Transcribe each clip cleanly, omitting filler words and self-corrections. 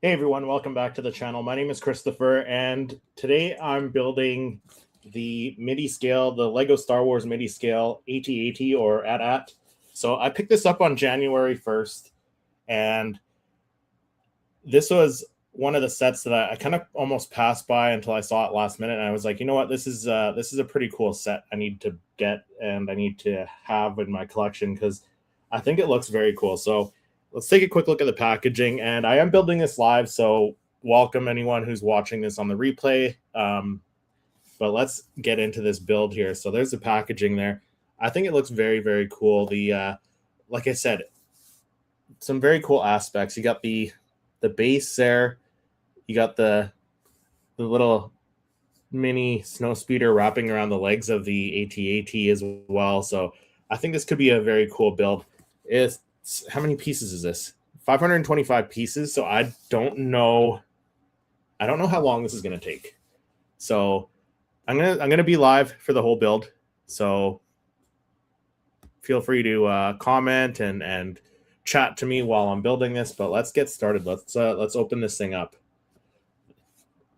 Hey everyone, welcome back to the channel. My name is Christopher, and today I'm building the MIDI scale, the Lego Star Wars MIDI scale AT-AT or AT-AT. So I picked this up on January 1st, and this was one of the sets that I kind of almost passed by until I saw it last minute, and I was like, you know what, this is a pretty cool set I need to get and I need to have in my collection because I think it looks very cool. So let's take a quick look at the packaging, and I am building this live, so welcome anyone who's watching this on the replay. But let's get into this build here. So there's the packaging there. I think it looks very, very cool. Like I said, some very cool aspects. You got the base there. You got the little mini snow speeder wrapping around the legs of the AT-AT as well. So I think this could be a very cool build. How many pieces is this? 525 pieces. So I don't know how long this is going to take. So I'm gonna be live for the whole build. So feel free to comment and chat to me while I'm building this. But let's get started. Let's open this thing up.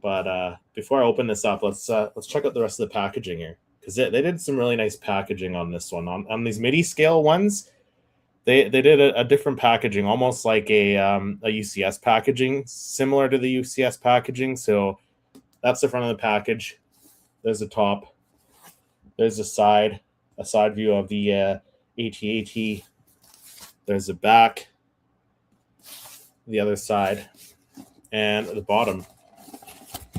But before I open this up, let's check out the rest of the packaging here, because they did some really nice packaging on this one. On these MIDI scale ones, they did a different packaging, almost like a UCS packaging, similar to the UCS packaging. So that's the front of the package. There's the top. There's a side view of the AT-AT. There's the back, the other side, and the bottom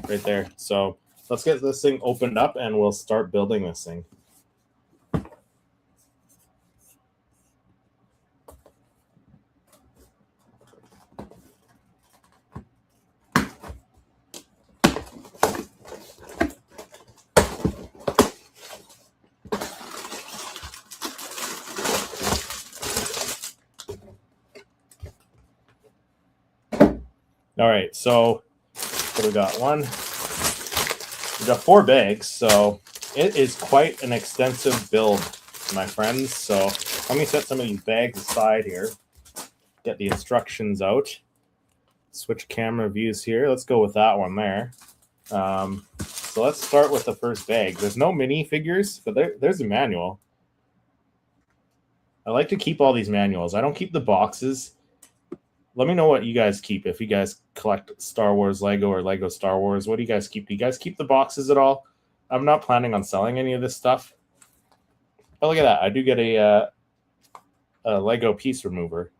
right there. So let's get this thing opened up and we'll start building this thing. All right, so we got we got 4 bags, so it is quite an extensive build, my friends. So let me set some of these bags aside here, get the instructions out, switch camera views here. Let's go with that one there. So let's start with the first bag. There's no mini figures, but there's a manual. I like to keep all these manuals. I don't keep the boxes. Let me know what you guys keep. If you guys collect Star Wars Lego or Lego Star Wars, what do you guys keep? Do you guys keep the boxes at all? I'm not planning on selling any of this stuff. But look at that. I do get a Lego piece remover.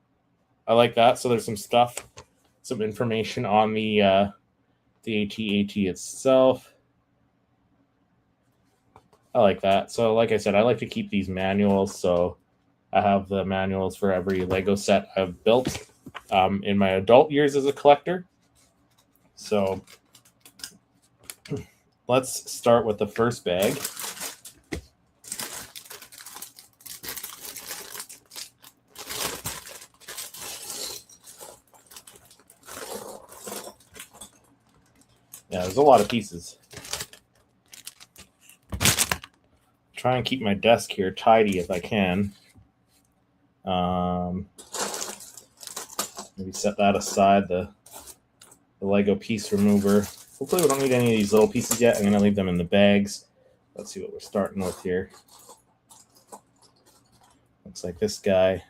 I like that. So there's some stuff, some information on the AT-AT itself. I like that. So like I said, I like to keep these manuals. So I have the manuals for every Lego set I've built in my adult years as a collector. So let's start with the first bag. Yeah, there's a lot of pieces. Try and keep my desk here tidy if I can. Maybe set that aside, the Lego piece remover. Hopefully we don't need any of these little pieces yet. I'm going to leave them in the bags. Let's see what we're starting with here. Looks like this guy.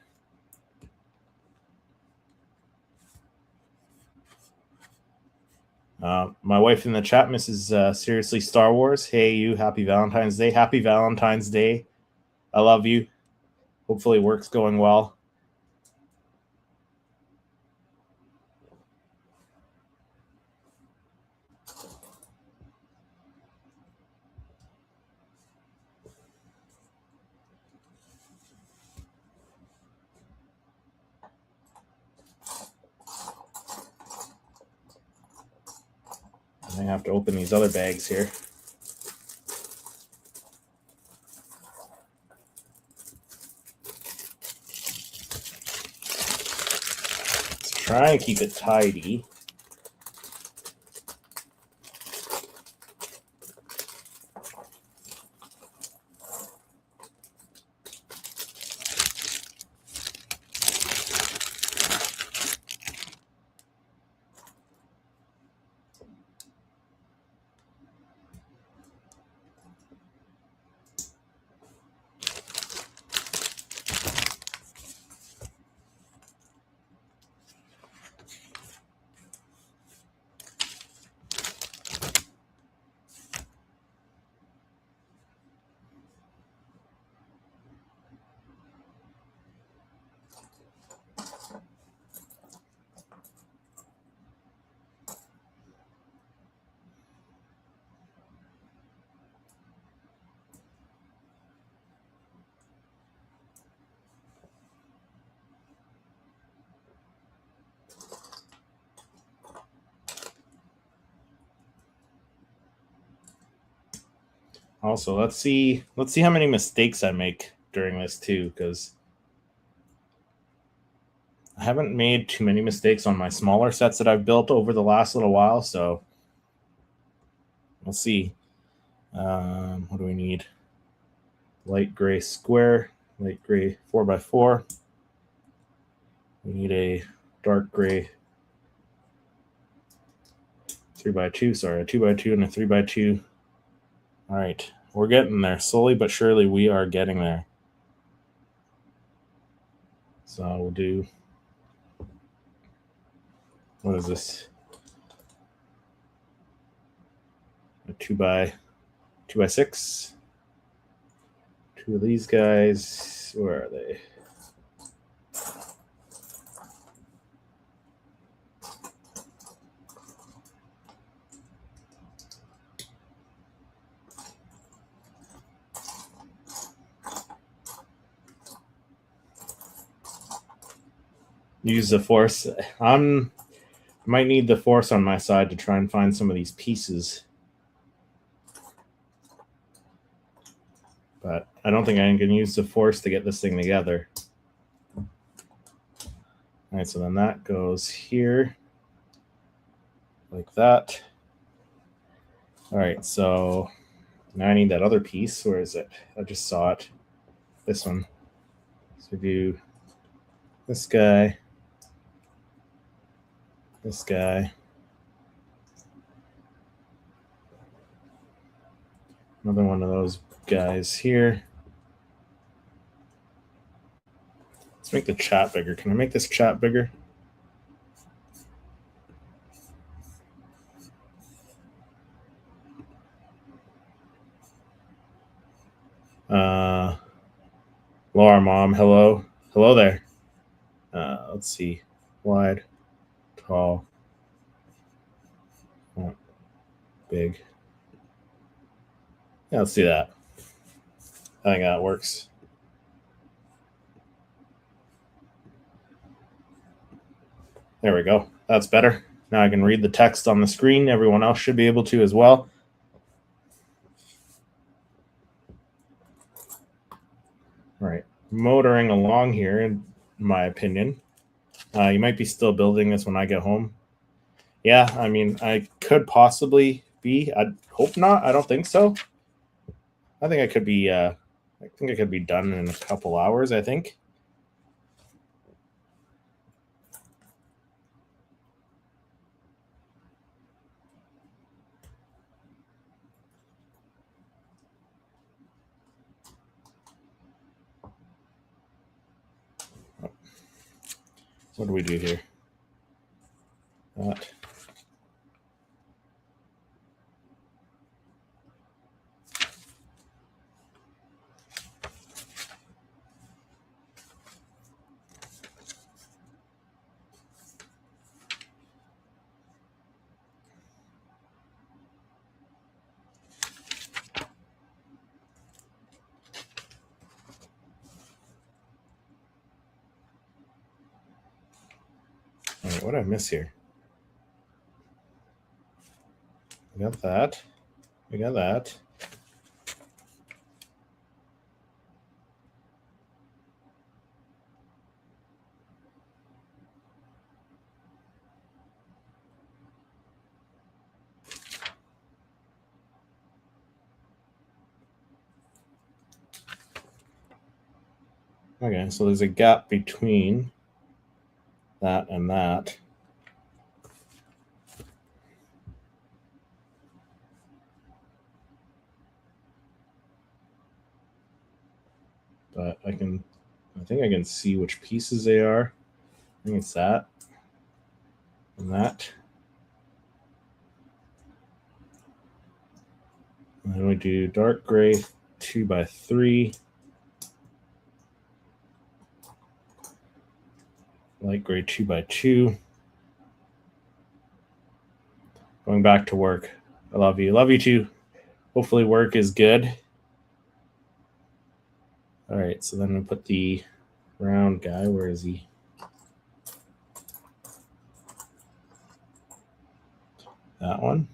My wife in the chat, Mrs. Seriously Star Wars. Hey, you. Happy Valentine's Day. Happy Valentine's Day. I love you. Hopefully work's going well. I have to open these other bags here. Let's try and keep it tidy. Also, let's see how many mistakes I make during this too, because I haven't made too many mistakes on my smaller sets that I've built over the last little while. So we'll see. What do we need? Light gray square, light gray 4x4. We need a dark gray 3x2. Sorry, a 2x2 and a 3x2. All right, we're getting there. Slowly but surely, we are getting there. So we'll do, what is this? A 2x6. Two of these guys. Where are they? Use the force. Might need the force on my side to try and find some of these pieces. But I don't think I can use the force to get this thing together. All right, so then that goes here, like that. All right, so now I need that other piece. Where is it? I just saw it. This one. So do this guy, this guy, another one of those guys here. Let's make the chat bigger. Can I make this chat bigger? Laura Mom, hello. Hello there. Let's see. Wide, tall, big. Yeah, let's do that. I think that works. There we go. That's better. Now I can read the text on the screen. Everyone else should be able to as well. All right. Motoring along here, in my opinion. You might be still building this when I get home. Yeah, I mean, I could possibly be. I hope not. I don't think so. I think I could be. I think I could be done in a couple hours. I think. What do we do here? That. All right, what did I miss here? We got that. We got that. Okay, so there's a gap between that and that. But I think I can see which pieces they are. I think it's that and that. And then we do dark gray 2x3, light gray 2x2. Going back to work. I love you. Love you too. Hopefully work is good. All right, so then we put the round guy. Where is he? That one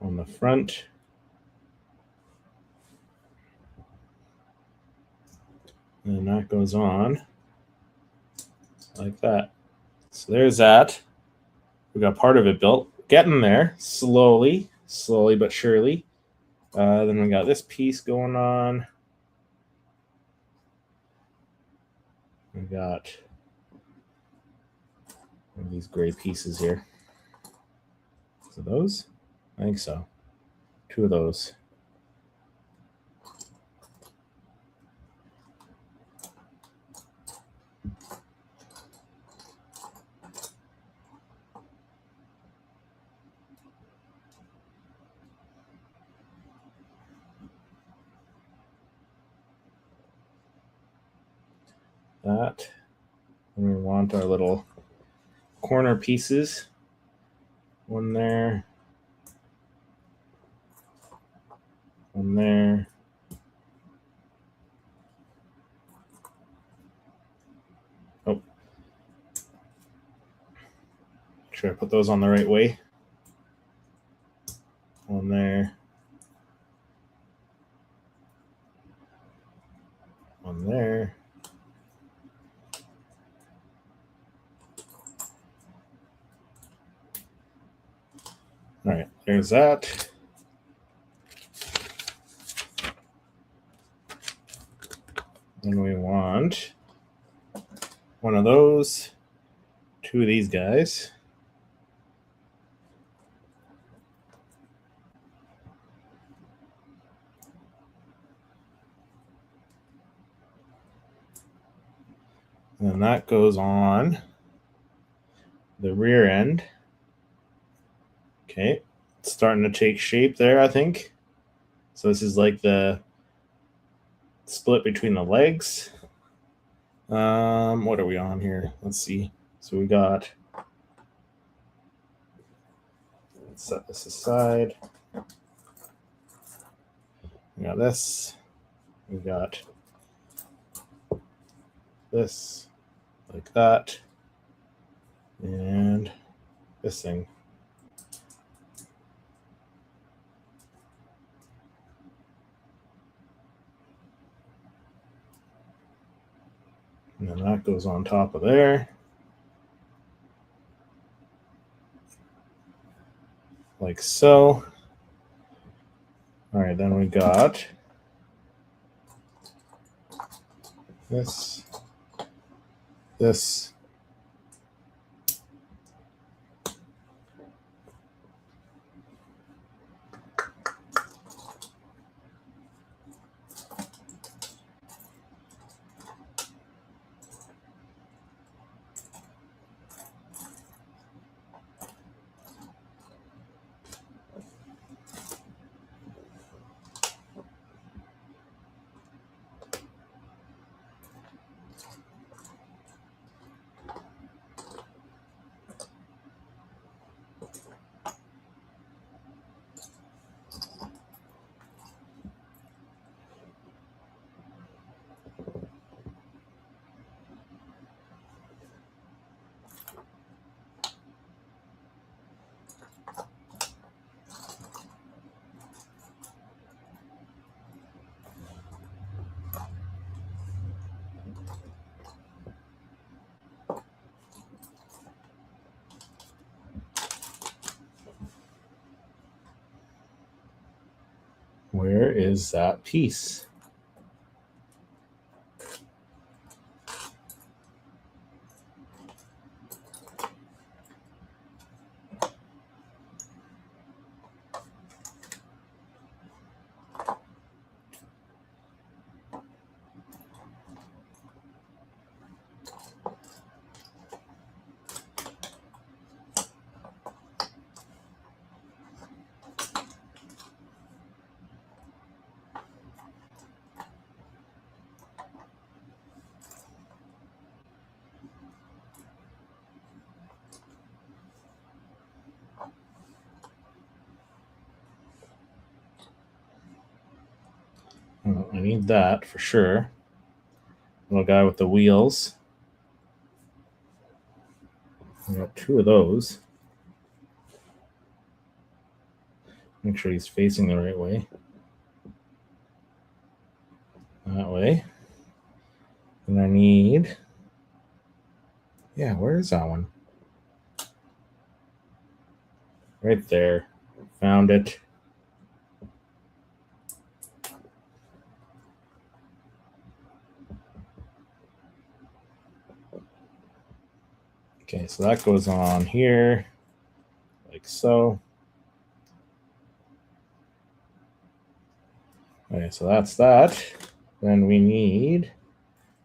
on the front. And that goes on like that. So there's that. We got part of it built. Getting there slowly but surely. Then we got this piece going on. We got one of these gray pieces here. So those? I think so. 2 of those. That. And we want our little corner pieces. One there. One there. Oh. Should I put those on the right way? One there. One there. All right, there's that. Then we want one of those, 2 of these guys. And then that goes on the rear end. Okay, it's starting to take shape there, I think. So this is like the split between the legs. What are we on here? Let's see. So we got, let's set this aside. We got this. We got this, like that, and this thing. And then that goes on top of there. Like so. All right, then we got this, this, where is that piece? Well, I need that for sure. Little guy with the wheels. I got 2 of those. Make sure he's facing the right way. That way. And I need, yeah, where is that one? Right there. Found it. Okay, so that goes on here, like so. Okay, so that's that. Then we need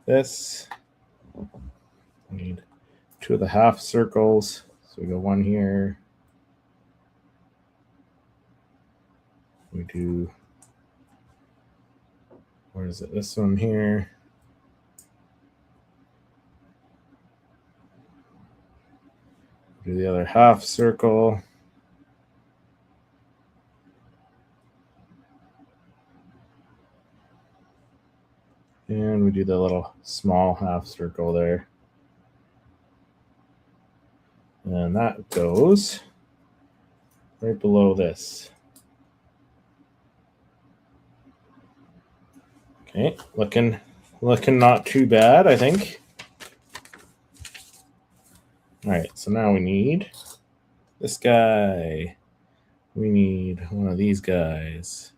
this. We need 2 of the half circles. So we go 1 here. We do, where is it? This one here. Do the other half circle. And we do the little small half circle there. And that goes right below this. Okay, looking not too bad, I think. All right, so now we need this guy. We need one of these guys.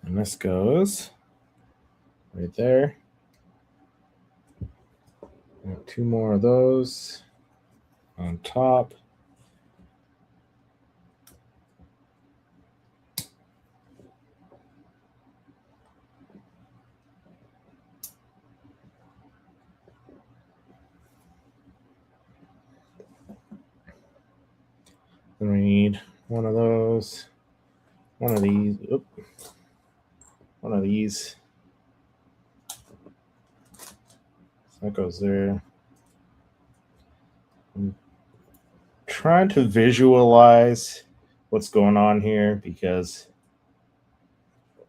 And this goes right there. Got 2 more of those on top. Then we need one of those, one of these, one of these. So that goes there. I'm trying to visualize what's going on here because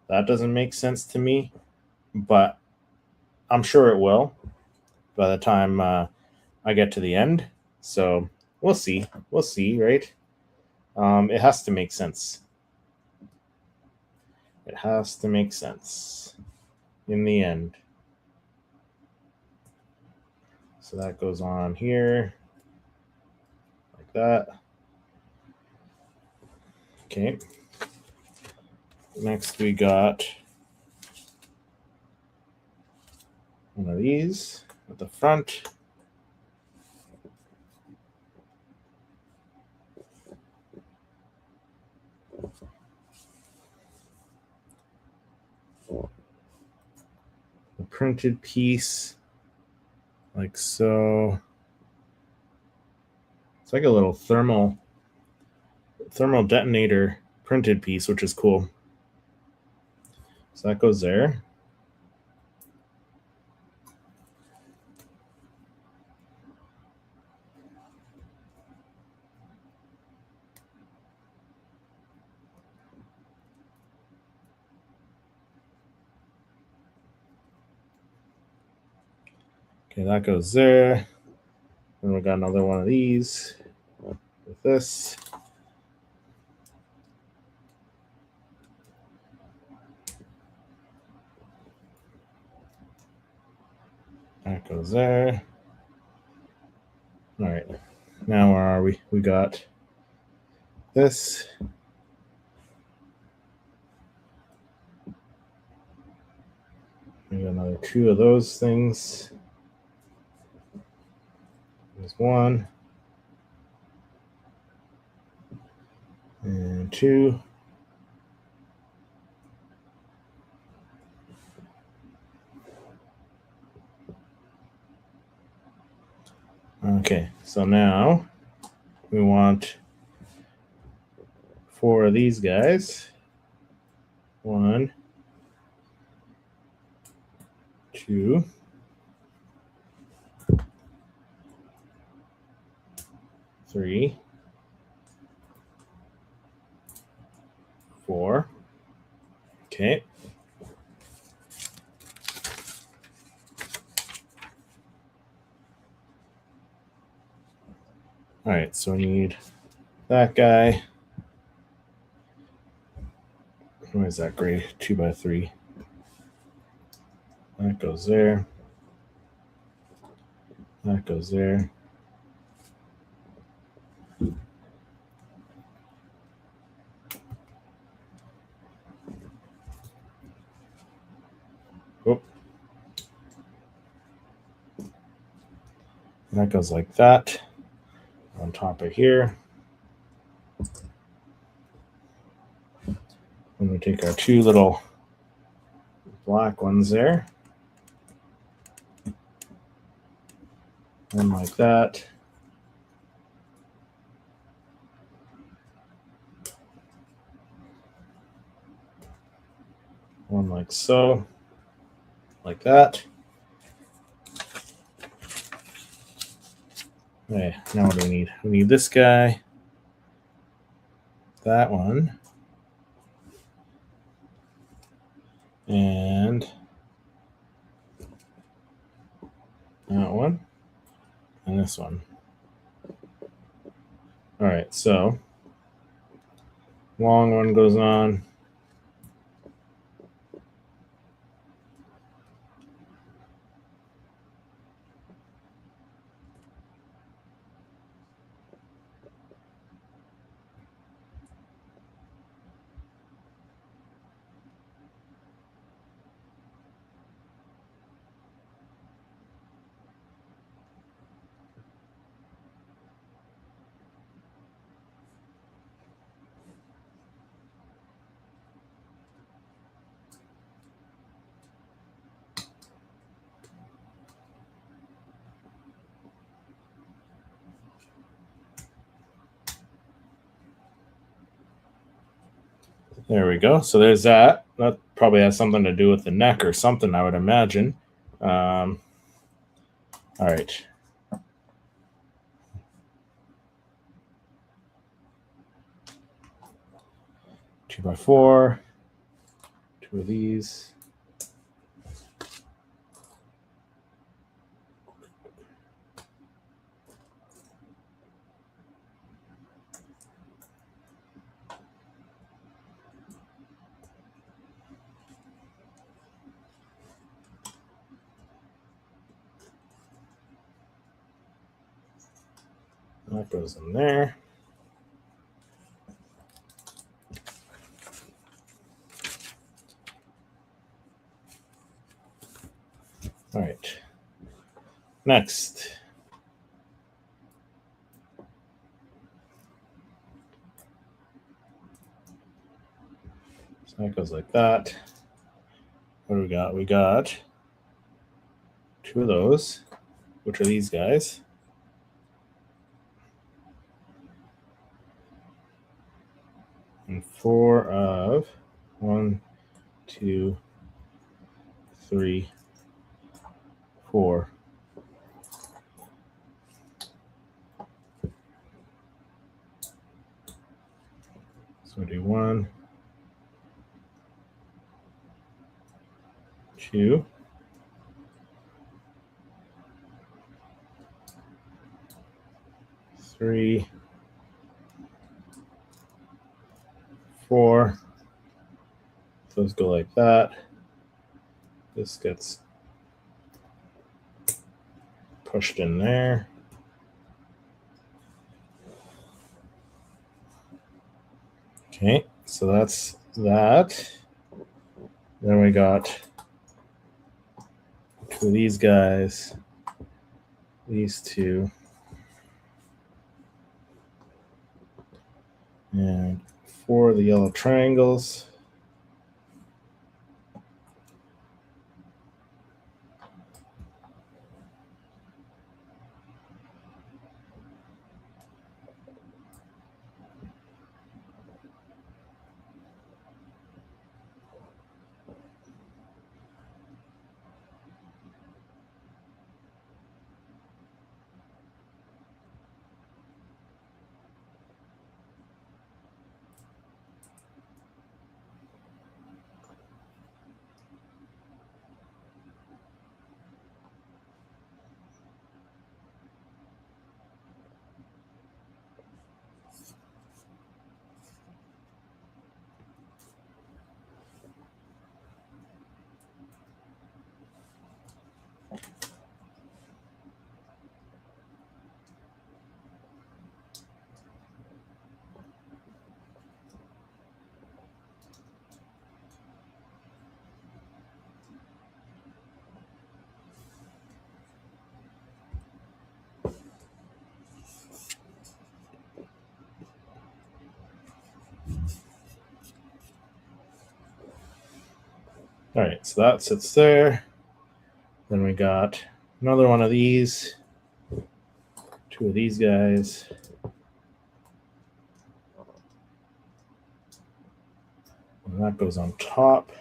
that doesn't make sense to me, but I'm sure it will by the time I get to the end. So we'll see. We'll see, right? It has to make sense. It has to make sense in the end. So that goes on here like that. Okay. Next we got one of these at the front. A printed piece like so. It's like a little thermal detonator printed piece, which is cool. So that goes there. Okay, that goes there. Then we got another one of these with this. That goes there. All right. Now where are we? We got this. We got another 2 of those things. There's 1 and 2. Okay, so now we want 4 of these guys. 1, 2, 3, 4. Okay. All right, so we need that guy. What is that grade? 2x3. That goes there. That goes there. Oh. That goes like that on top of here. And we take our two little black ones there. One like that. One like so. Like that. Okay, now what do we need? We need this guy. That one. And that one. And this one. All right, so long one goes on. There we go. So there's that. That probably has something to do with the neck or something, I would imagine. All right. 2x4. Two of these. That goes in there. All right. Next. So that goes like that. What do we got? We got two of those, which are these guys. And four of 1, 2, 3, 4. So we do 1, 2, 3, 4. Those go like that. This gets pushed in there. Okay, so that's that. Then we got two of these guys, these two, and 4 of the yellow triangles. All right, so that sits there. Then we got another one of these, two of these guys. And that goes on top.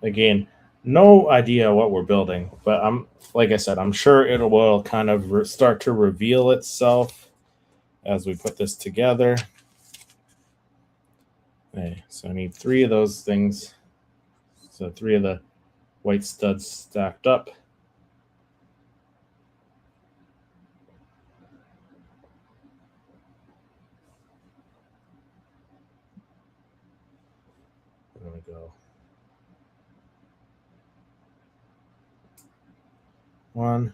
Again, no idea what we're building, but like I said, I'm sure it will kind of start to reveal itself as we put this together. Okay, so I need 3 of those things. So 3 of the white studs stacked up. There we go. 1.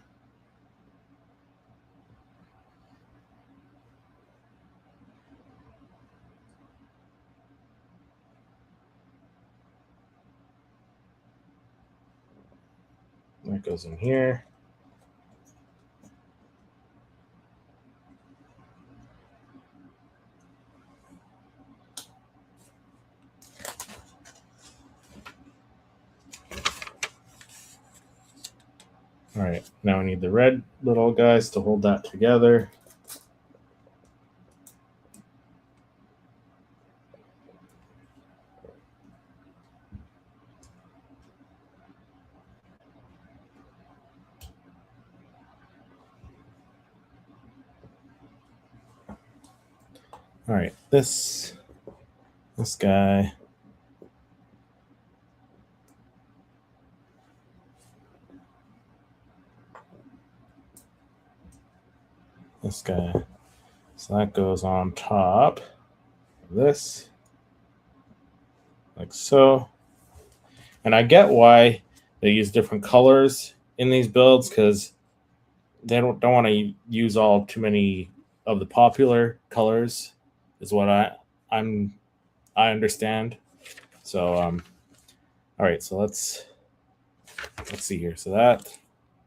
That goes in here. All right, now we need the red little guys to hold that together. All right, this guy. This guy. So that goes on top of this, like so. And I get why they use different colors in these builds, because they don't want to use all too many of the popular colors, is what I understand. So all right, so let's see here. So that,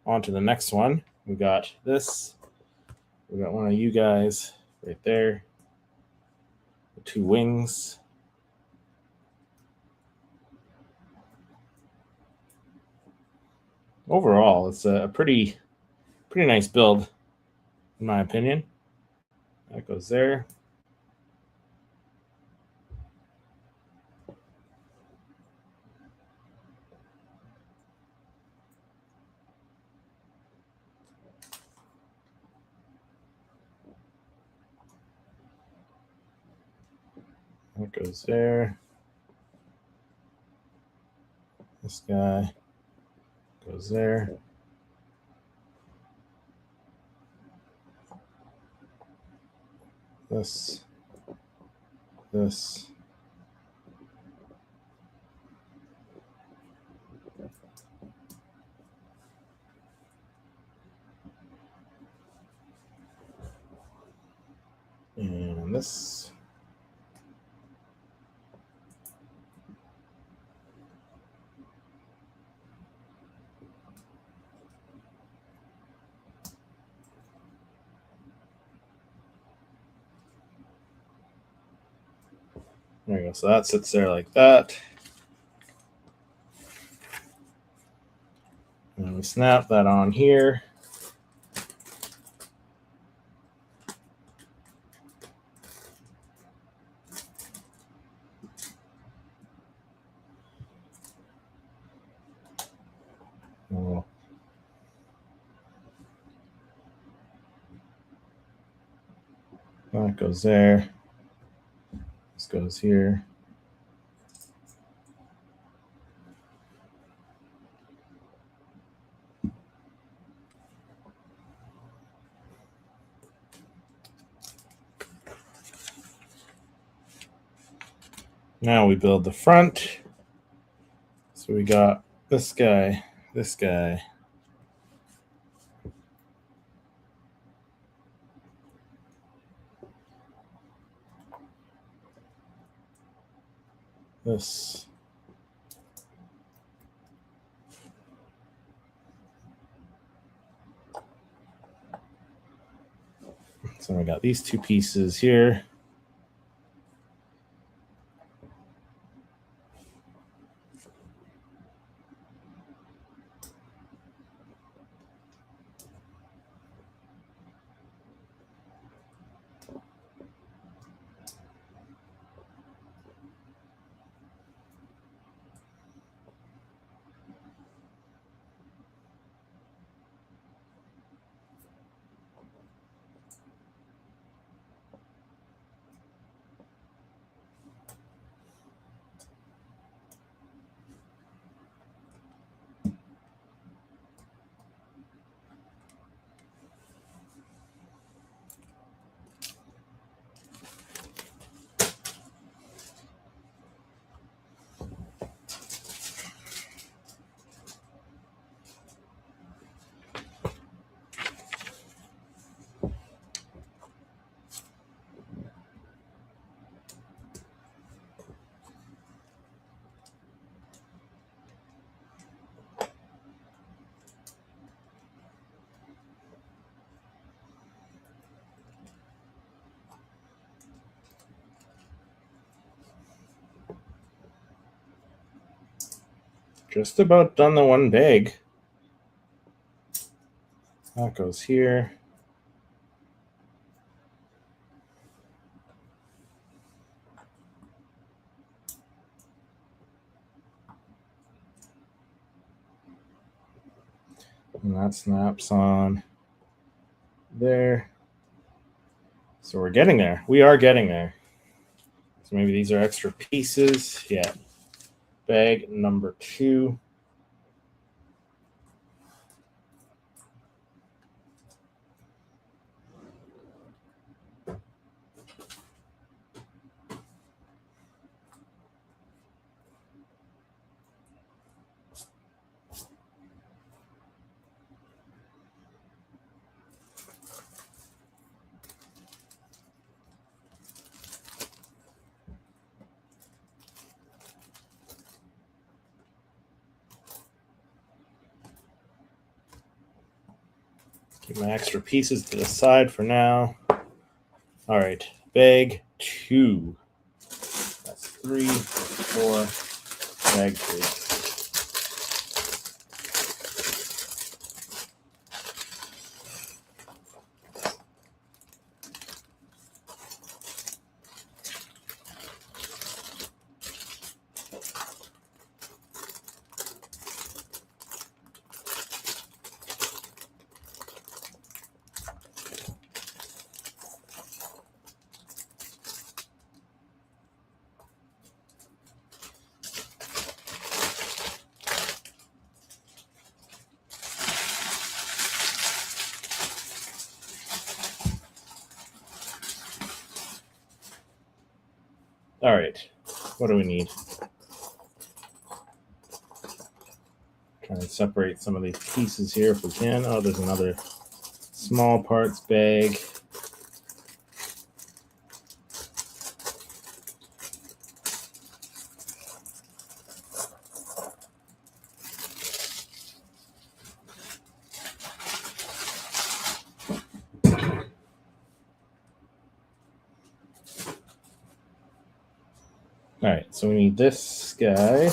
on to the next one. We got this. We got one of you guys right there. The 2 wings. Overall, it's a pretty nice build, in my opinion. That goes there. That goes there. This guy goes there. This. And this. There you go. So that sits there like that. And we snap that on here. Oh. That goes there. This goes here. Now we build the front. So we got this guy, this guy. This. So we got these 2 pieces here. just about done the one bag. That goes here. And that snaps on there. So we're getting there. We are getting there. So maybe these are extra pieces. Yeah. Bag number 2. Keep my extra pieces to the side for now. All right, bag 2. That's 3, 4, bag 3. All right, what do we need? Try and separate some of these pieces here if we can. Oh, there's another small parts bag. All right, so we need this guy.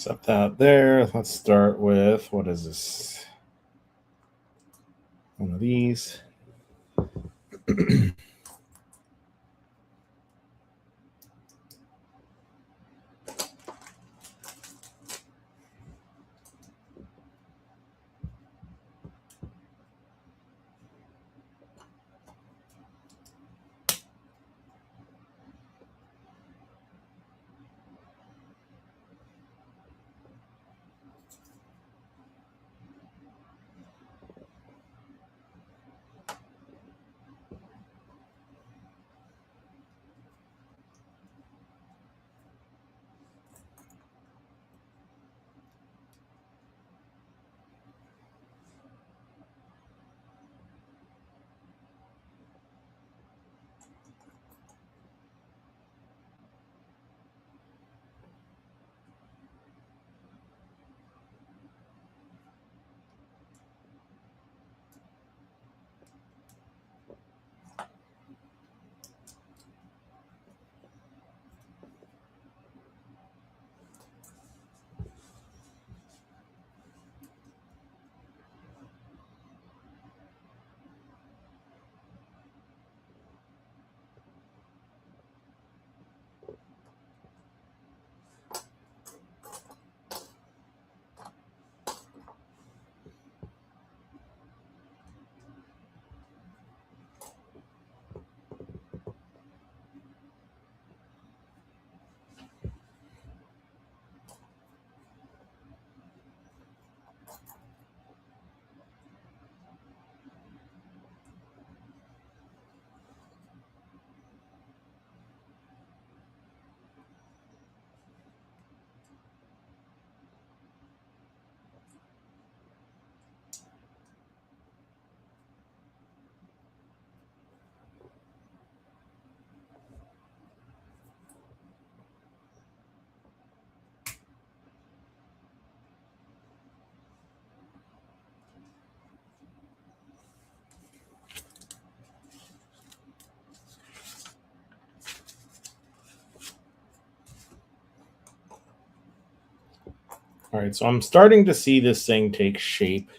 Set that there. Let's start with, what is this? One of these. All right, so I'm starting to see this thing take shape.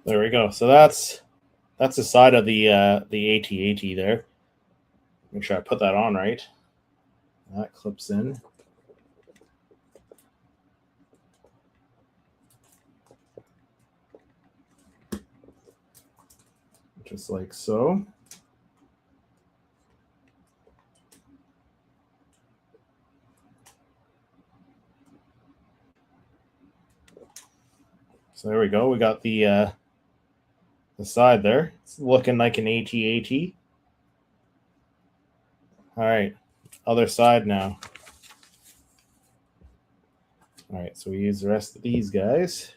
There we go. So that's the side of the AT-AT there. Make sure I put that on right. That clips in. Just like so. So there we go. We got the side there. It's looking like an AT-AT. All right, other side now. All right, so we use the rest of these guys.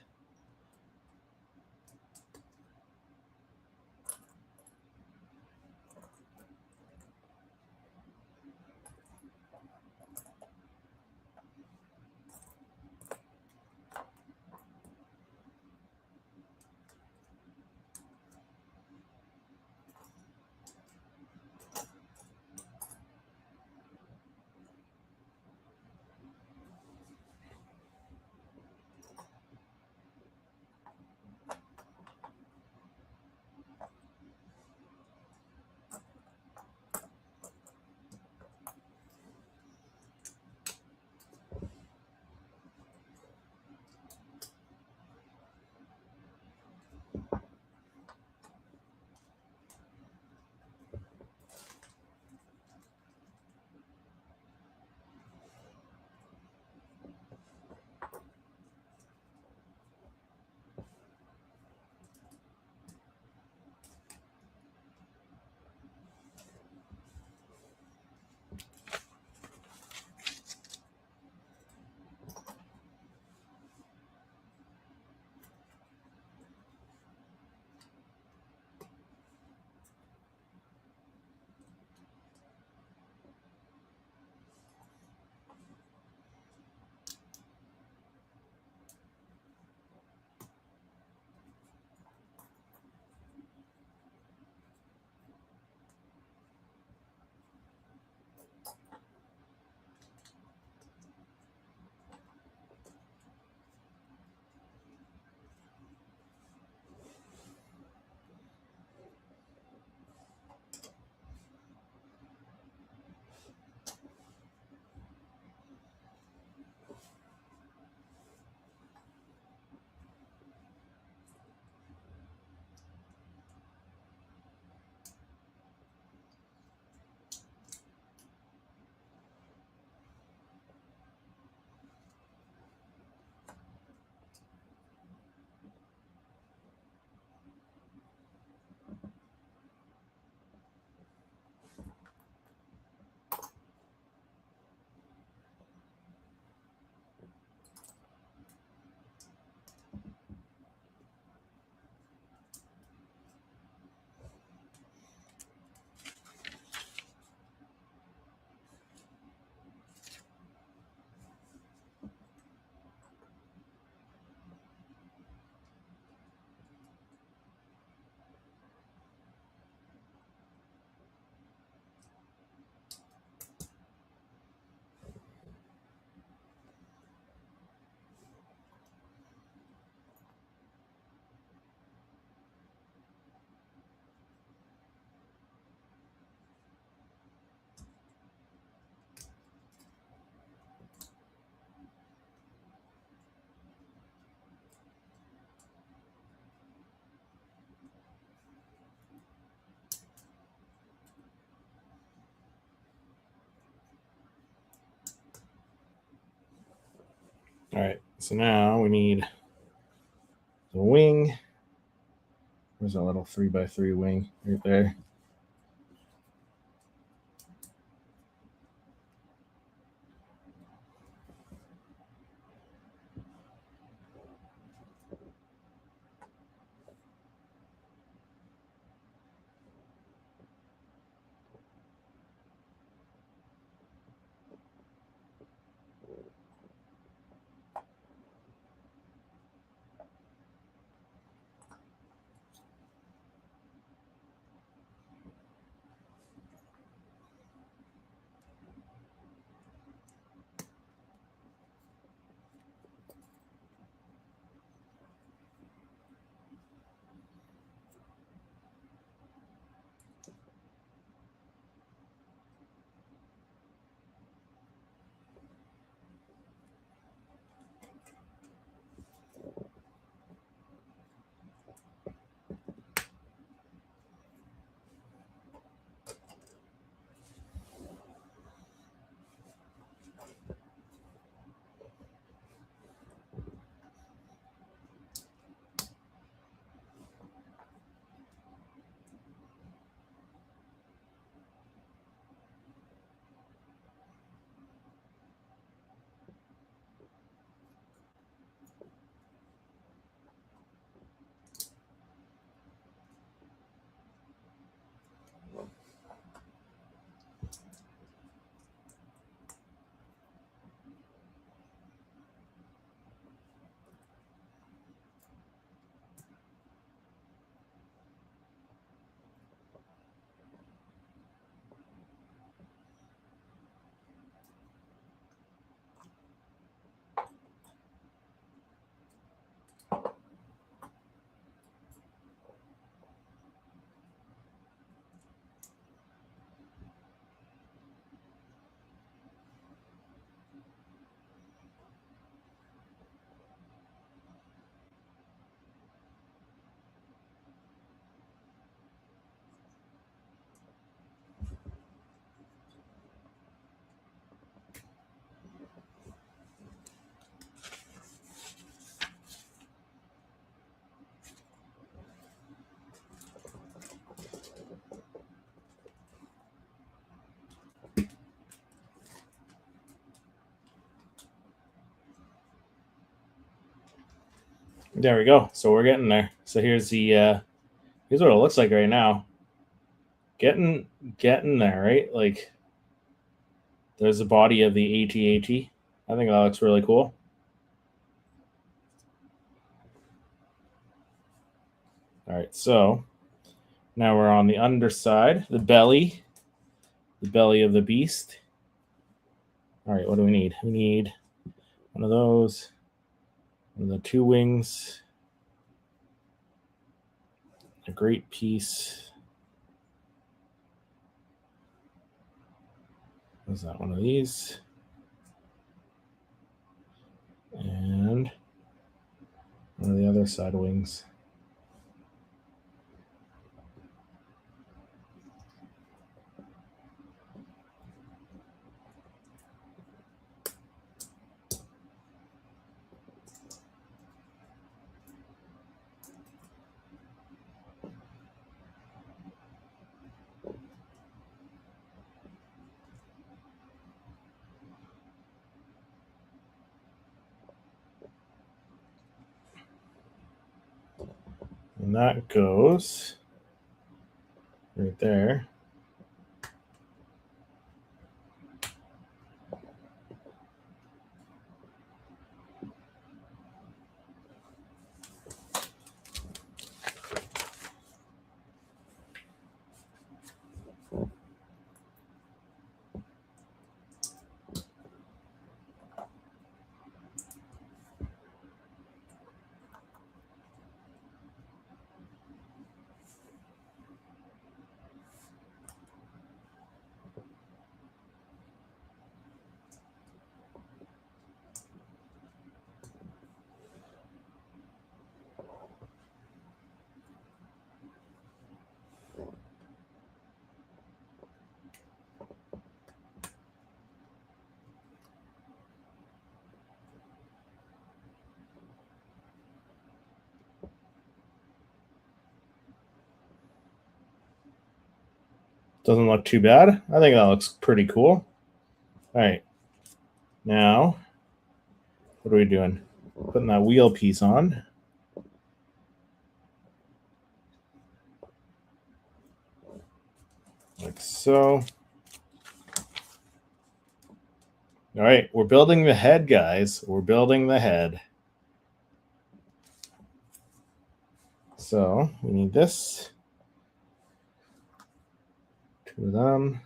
All right, so now we need the wing. There's a little 3x3 wing right there. There we go. So we're getting there. So here's the here's what it looks like right now. Getting there, right? Like there's the body of the AT-AT. I think that looks really cool. All right, so now we're on the underside, the belly of the beast. All right, what do we need? We need one of those, one of the two wings, a great piece. Is that one of these? And one of the other side wings. And that goes right there. Doesn't look too bad. I think that looks pretty cool. All right. Now, what are we doing? Putting that wheel piece on. Like so. All right, we're building the head, guys. We're building the head. So we need this. Two of them.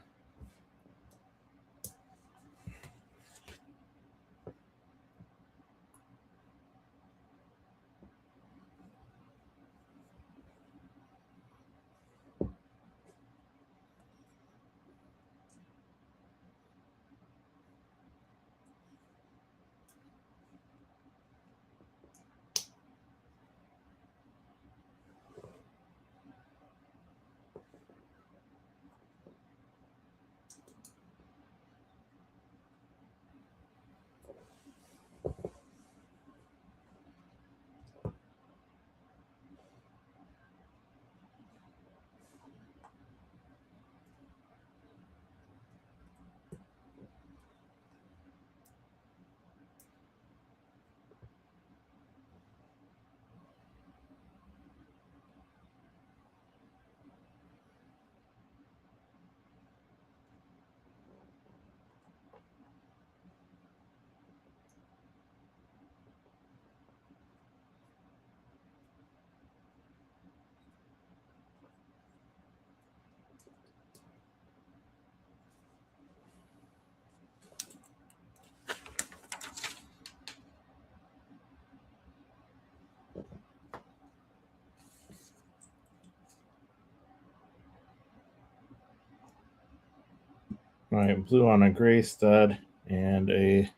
All right, blue on a gray stud and a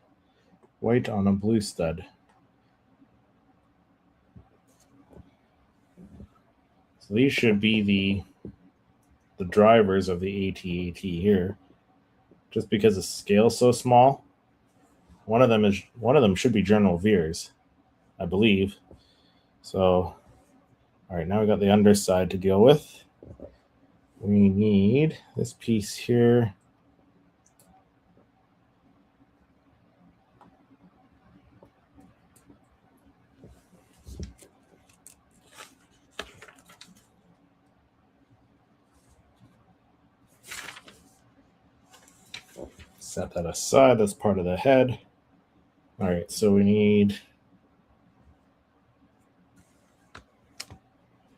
white on a blue stud. So these should be the drivers of the AT-AT here. Just because the scale's so small, one of them should be General Veers, I believe. So, all right, now we got the underside to deal with. We need this piece here. Set that aside. That's part of the head. All right, so we need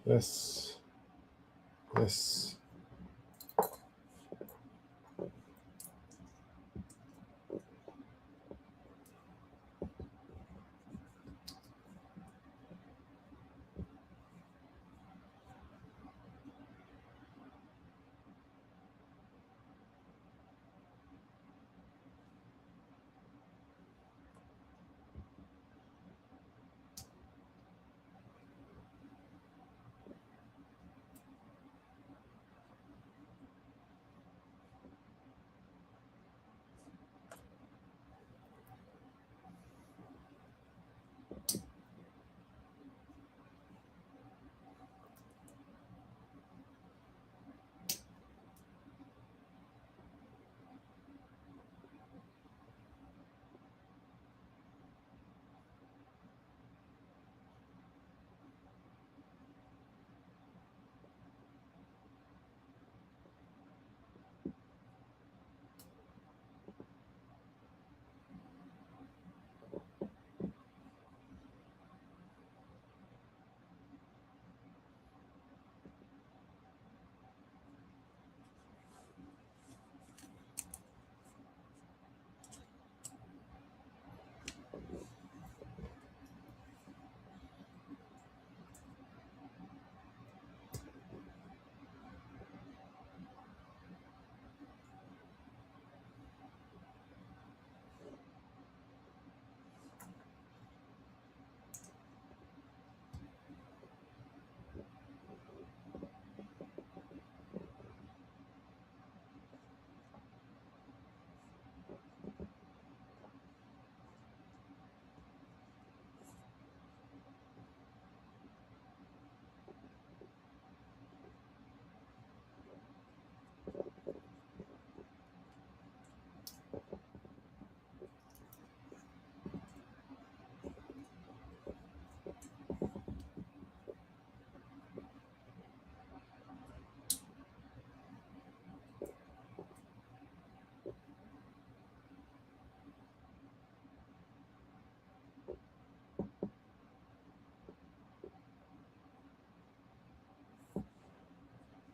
this, this.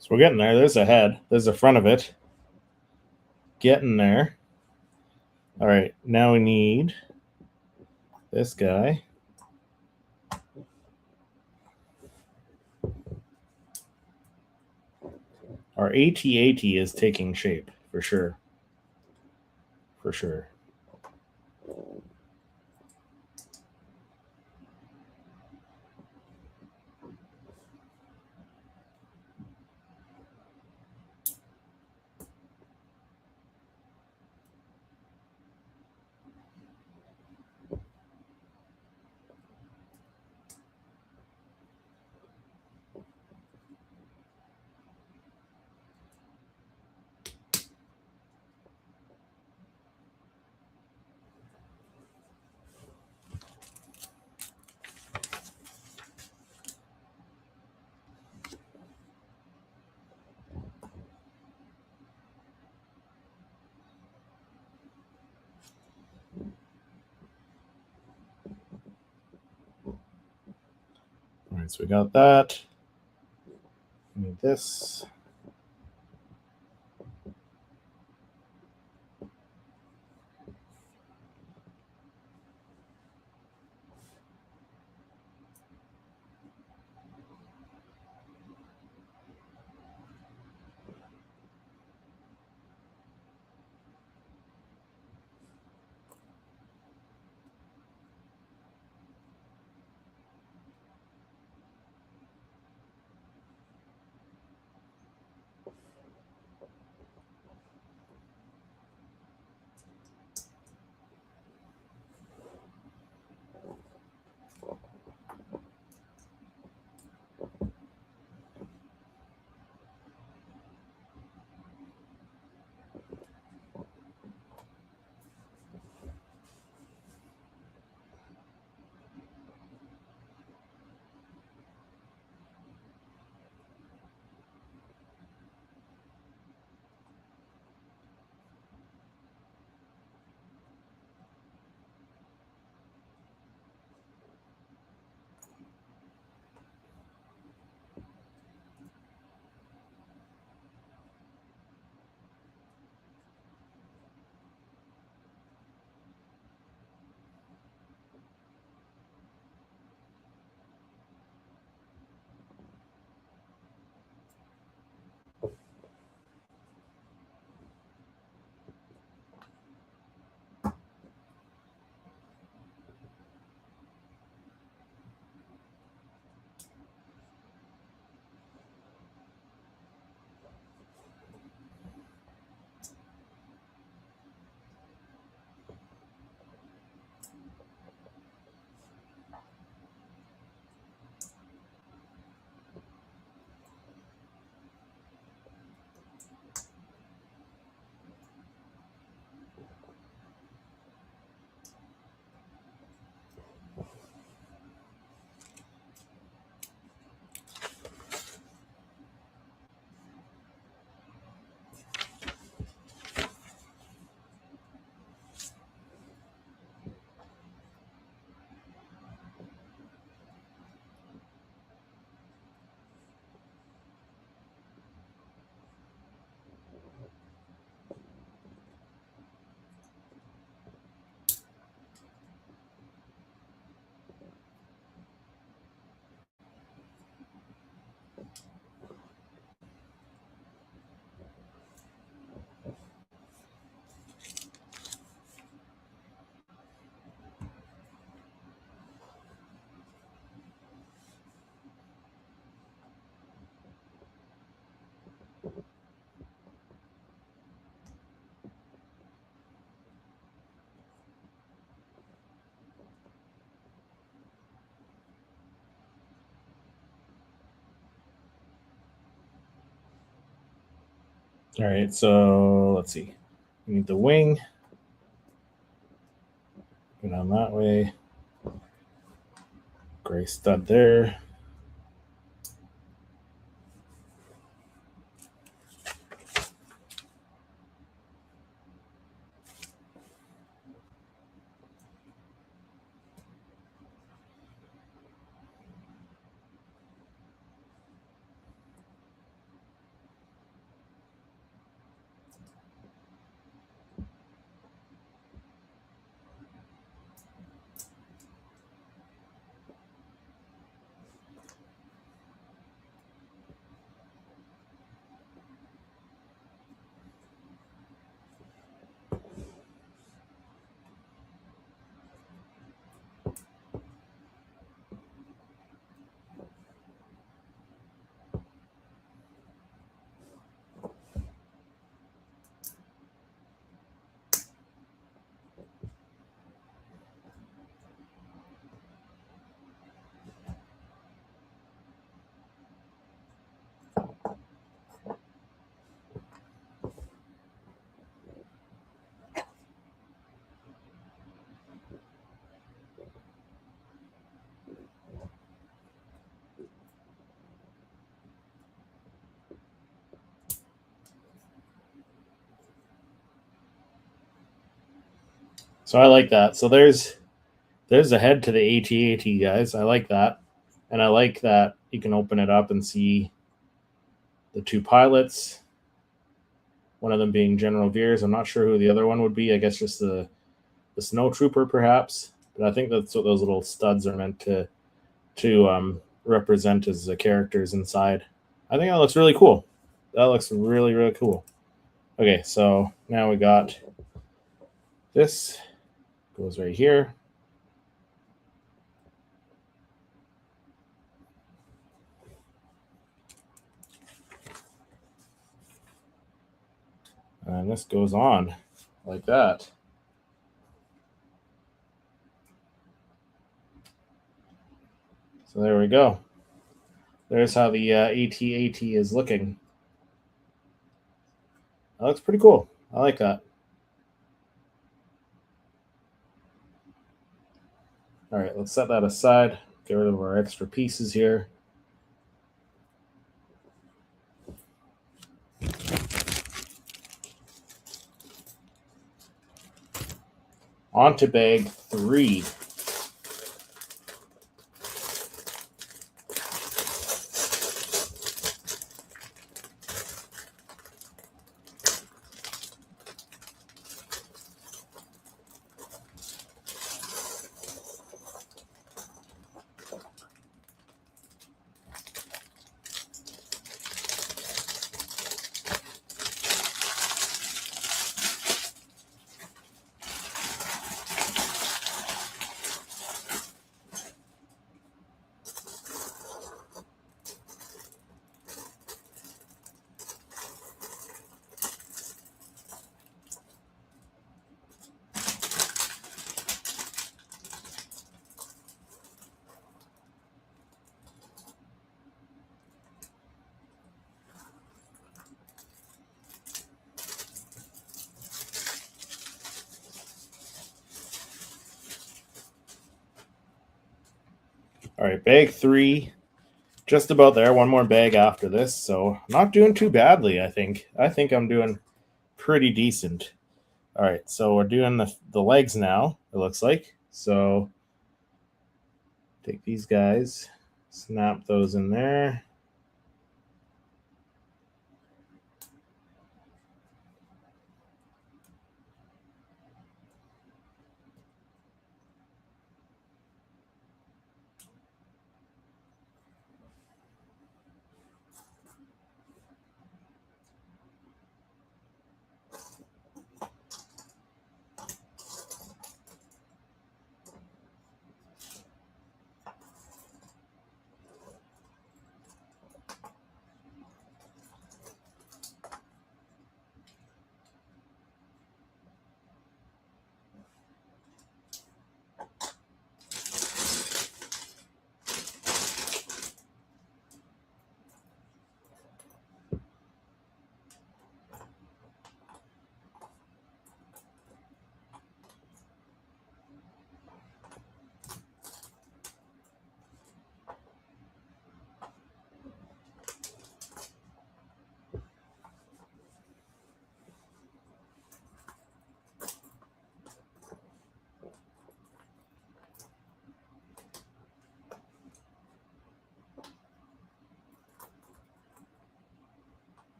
So we're getting there. There's a head. There's the front of it. Getting there. All right, now we need this guy. Our AT-AT is taking shape for sure. For sure. All right, so we got that. We need this. All right, so let's see. We need the wing. Go down that way. Gray stud there. So I like that. So there's a head to the AT-AT, guys. I like that. And I like that you can open it up and see the two pilots, one of them being General Veers. I'm not sure who the other one would be. I guess just the snow trooper, perhaps. But I think that's what those little studs are meant to represent as the characters inside. I think that looks really cool. That looks really, really cool. Okay, so now we got this. Goes right here. And this goes on like that. So there we go. There's how the AT-AT is looking. That looks pretty cool. I like that. All right, let's set that aside. Get rid of our extra pieces here. On to bag 3. All right, bag 3. Just about there. One more bag after this. So not doing too badly, I think. I think I'm doing pretty decent. All right, so we're doing the legs now, it looks like. So take these guys, snap those in there.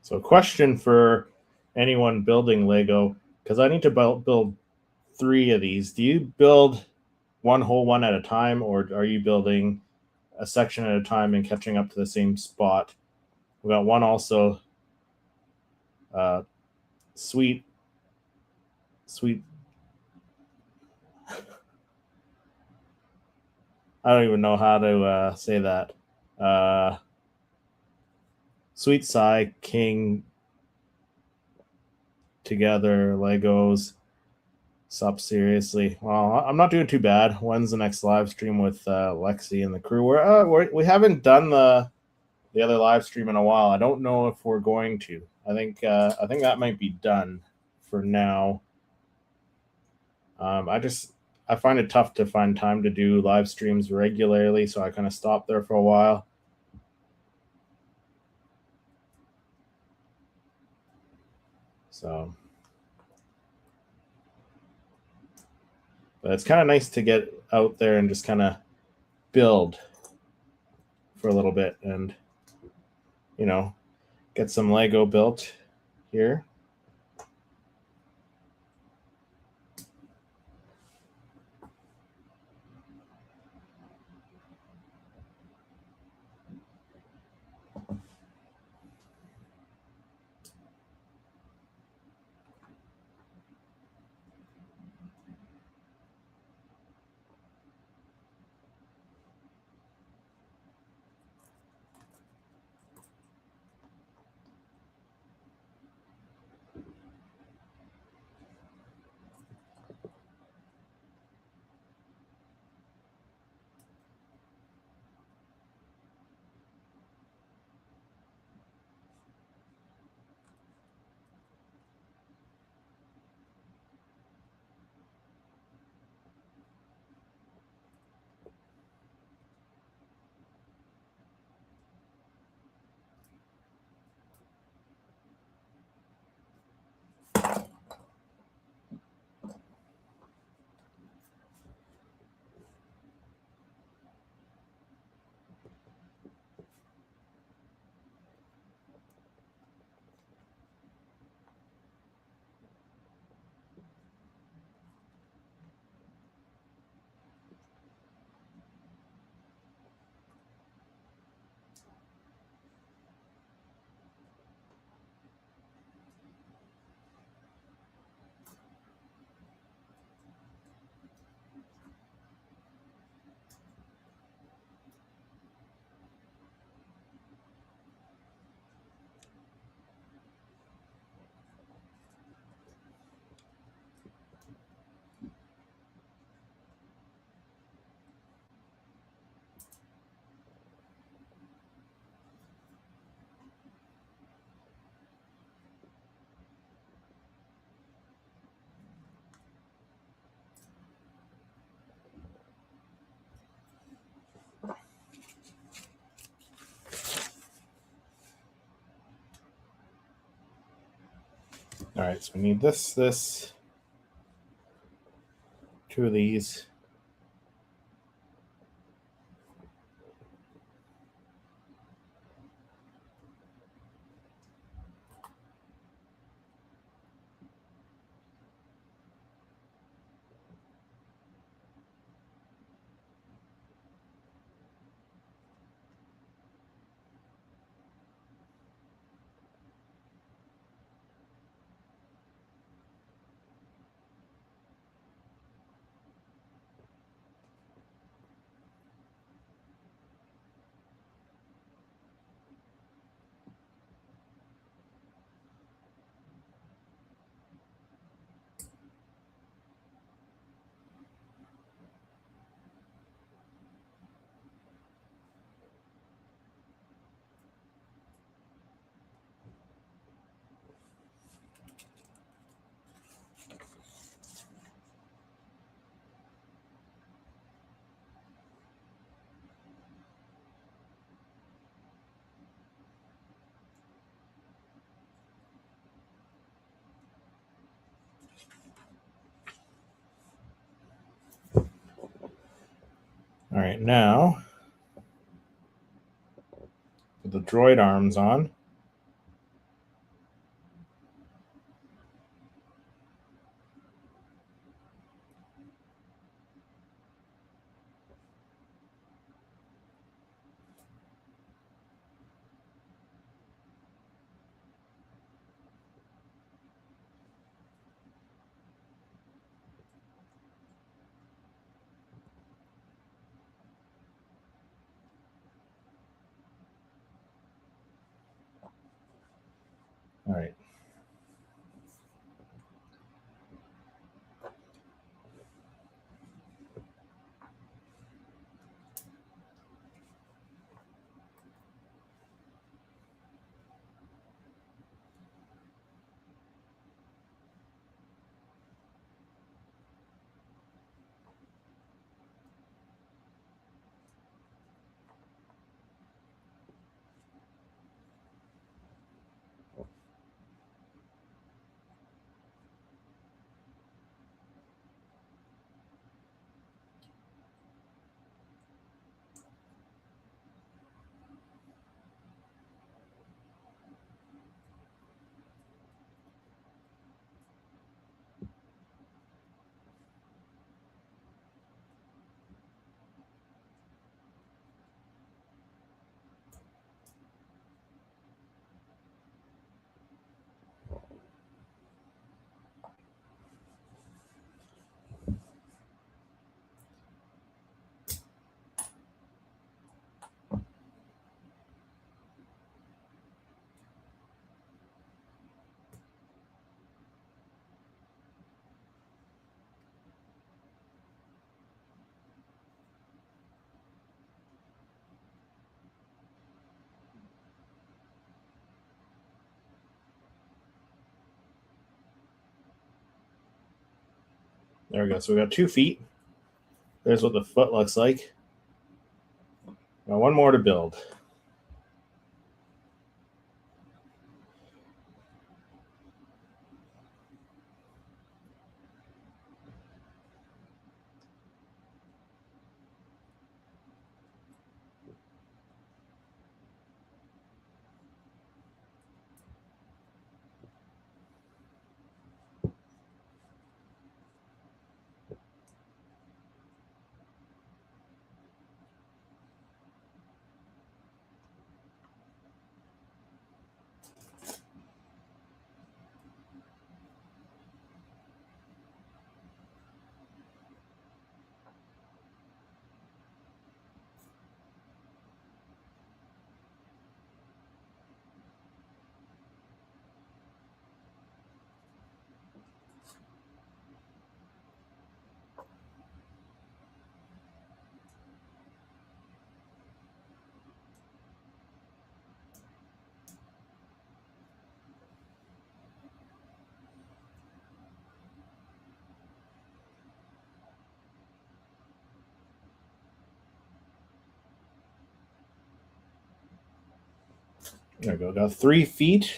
So, question for anyone building Lego, because I need to build 3 of these. Do you build one whole one at a time, or are you building a section at a time and catching up to the same spot? We got one also. Sweet. I don't even know how to say that. Sweet Sai King together Legos. Sup, seriously. Well, I'm not doing too bad. When's the next live stream with Lexi and the crew? We haven't done the other live stream in a while. I don't know if we're going to. I think that might be done for now. I find it tough to find time to do live streams regularly, so I kind of stopped there for a while. So, but it's kind of nice to get out there and just kind of build for a little bit and, get some Lego built here. All right, so we need this, 2 of these. All right, now put the droid arms on. There we go. So we got 2 feet. There's what the foot looks like. Now one more to build. There we go. Got 3 feet.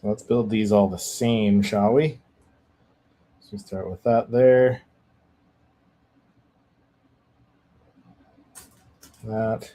So let's build these all the same, shall we? So we start with that there. That.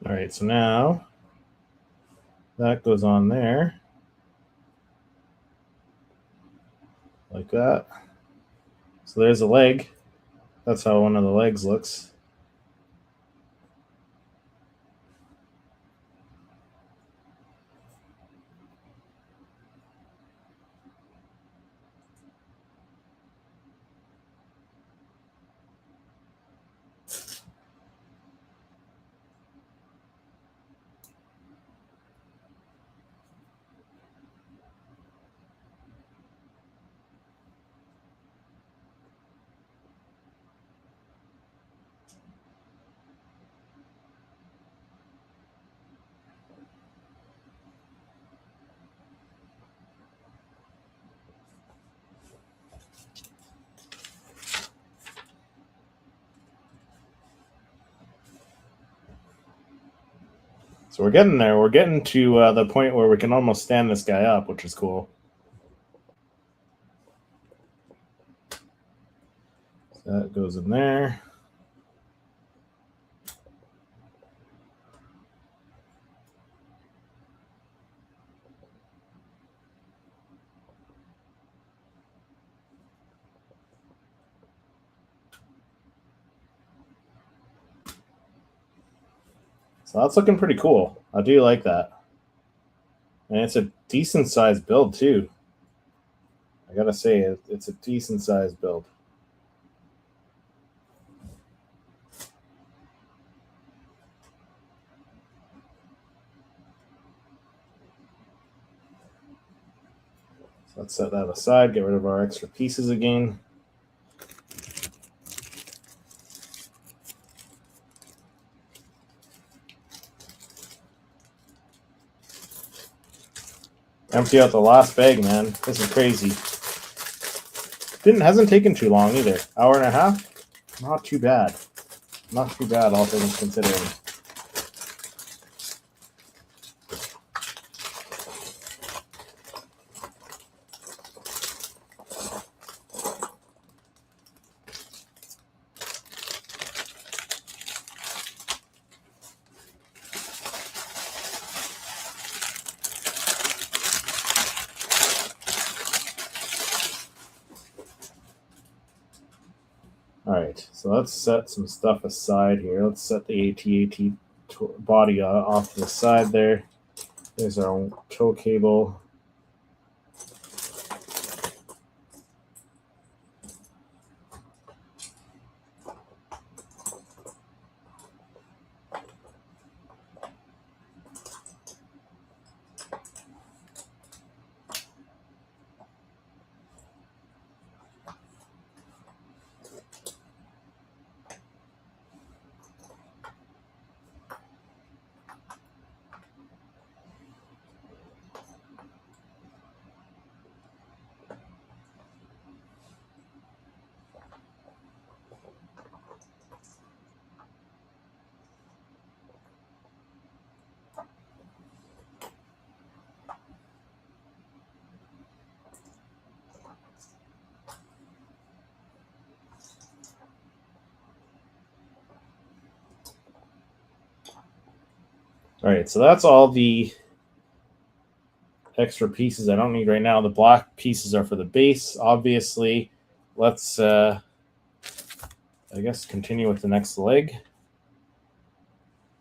All right, so now that goes on there like that. So there's a leg. That's how one of the legs looks. So we're getting there. We're getting to the point where we can almost stand this guy up, which is cool. So that goes in there. So that's looking pretty cool. I do like that. And it's a decent sized build, too. I gotta say, it's a decent sized build. So let's set that aside, get rid of our extra pieces again. Empty out the last bag, man. This is crazy. Hasn't taken too long either. Hour and a half? Not too bad. Not too bad, all things considering. All right, so let's set some stuff aside here. Let's set the AT-AT body off to the side there. There's our tow cable. All right, so that's all the extra pieces I don't need right now. The black pieces are for the base, obviously. Let's, I guess, continue with the next leg.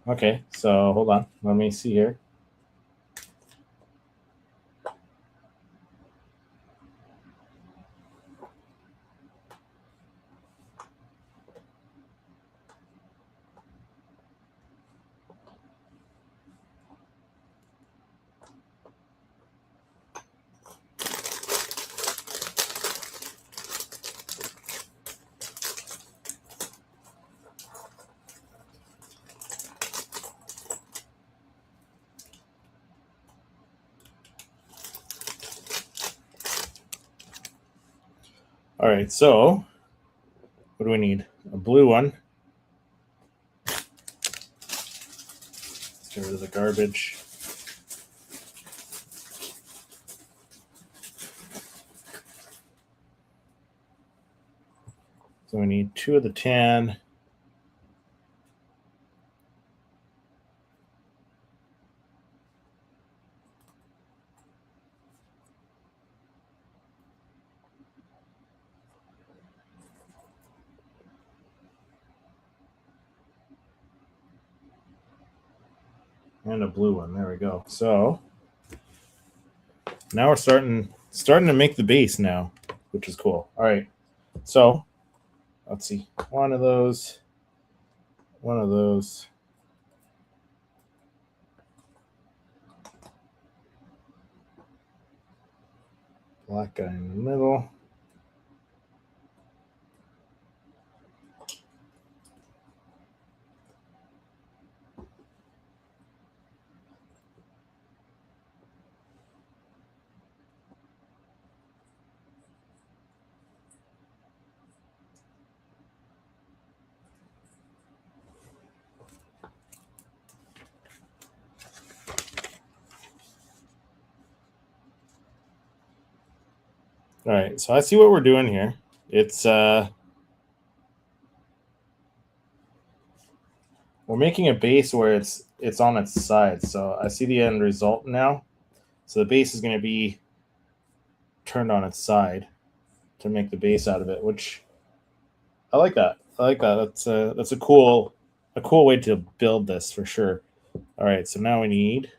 Okay, so hold on. Let me see here. All right, so what do we need? A blue one. Let's get rid of the garbage. So we need 2 of the tan. And a blue one. There we go. So now we're starting to make the base now, which is cool. All right. So let's see. One of those. Black guy in the middle. All right, so I see what we're doing here. It's we're making a base where it's on its side. So I see the end result now. So the base is going to be turned on its side to make the base out of it, which I like that. I like that. That's a cool way to build this for sure. All right, so now we need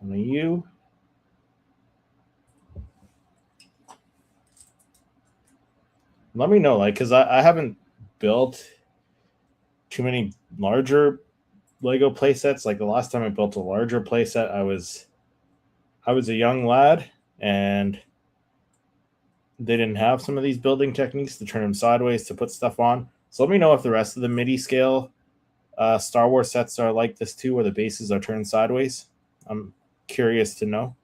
a U. Let me know, like, because I haven't built too many larger Lego playsets. Like the last time I built a larger playset, I was a young lad, and they didn't have some of these building techniques to turn them sideways to put stuff on. So let me know if the rest of the MIDI scale Star Wars sets are like this too, where the bases are turned sideways. I'm curious to know.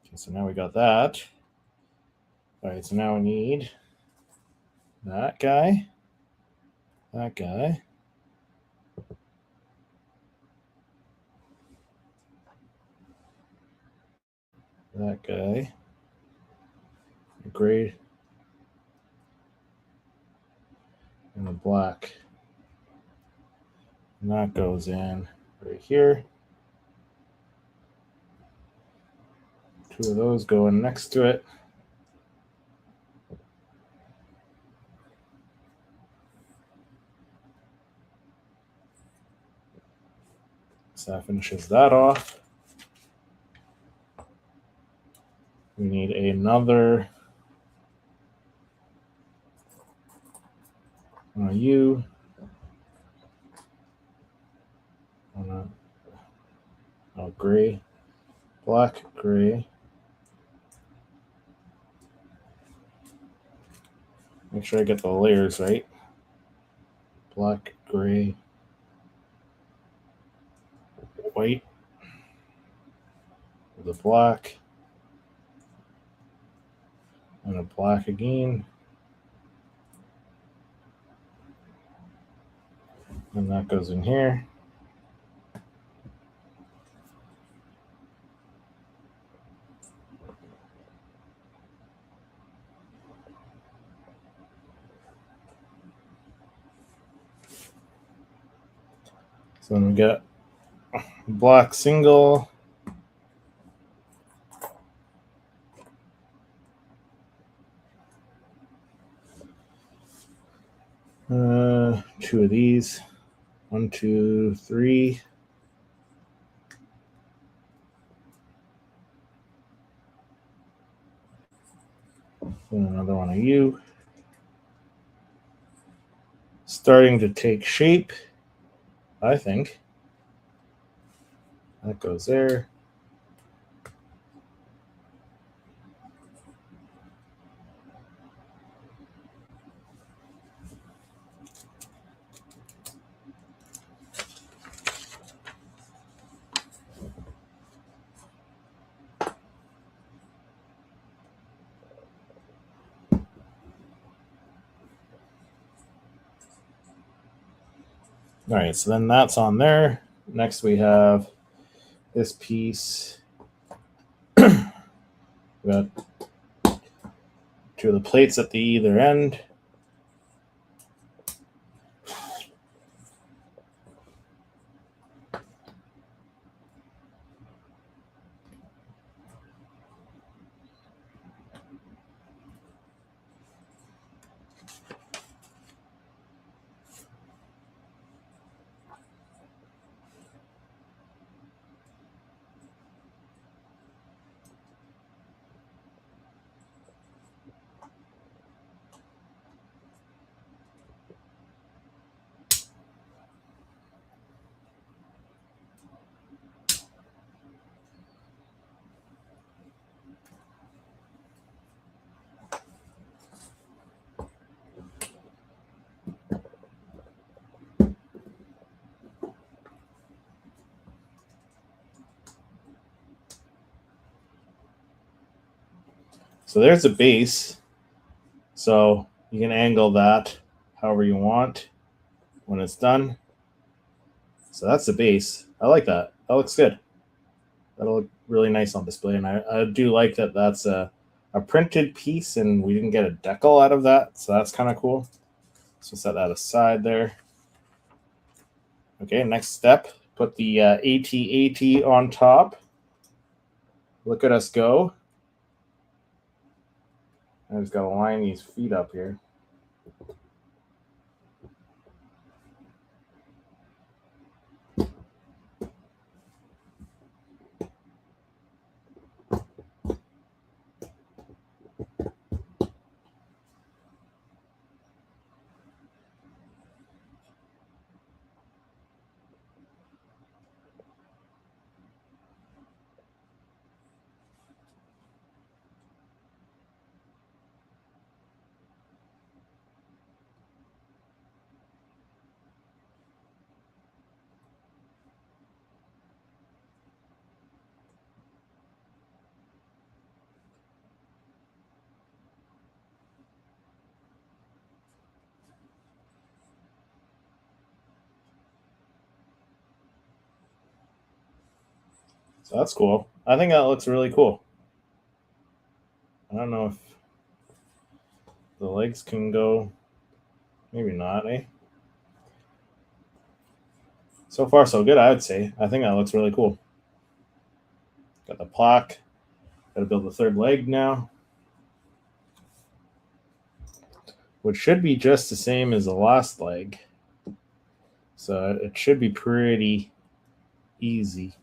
Okay, so now we got that. All right, so now we need that guy, that guy, that guy, a gray, and a black. And that goes in right here. 2 of those go in next to it. So that finishes that off. We need another U. Gray, black, gray. Make sure I get the layers right. Black, gray, white, with a black, and a black again. And that goes in here. So then we get black single. Two of these. 1, 2, 3. And another one of you. Starting to take shape, I think. That goes there. All right, so then that's on there. Next we have this piece. We got two of the plates at the either end. So there's a base. So you can angle that however you want when it's done. So that's the base. I like that. That looks good. That'll look really nice on display. And I do like that that's a printed piece and we didn't get a decal out of that. So that's kind of cool. So set that aside there. Okay, next step, put the AT-AT on top. Look at us go. I just got to line these feet up here. So that's cool. I think that looks really cool. I don't know if the legs can go. Maybe not, eh? So far, so good, I would say. I think that looks really cool. Got the plaque. Got to build the third leg now, which should be just the same as the last leg. So it should be pretty easy.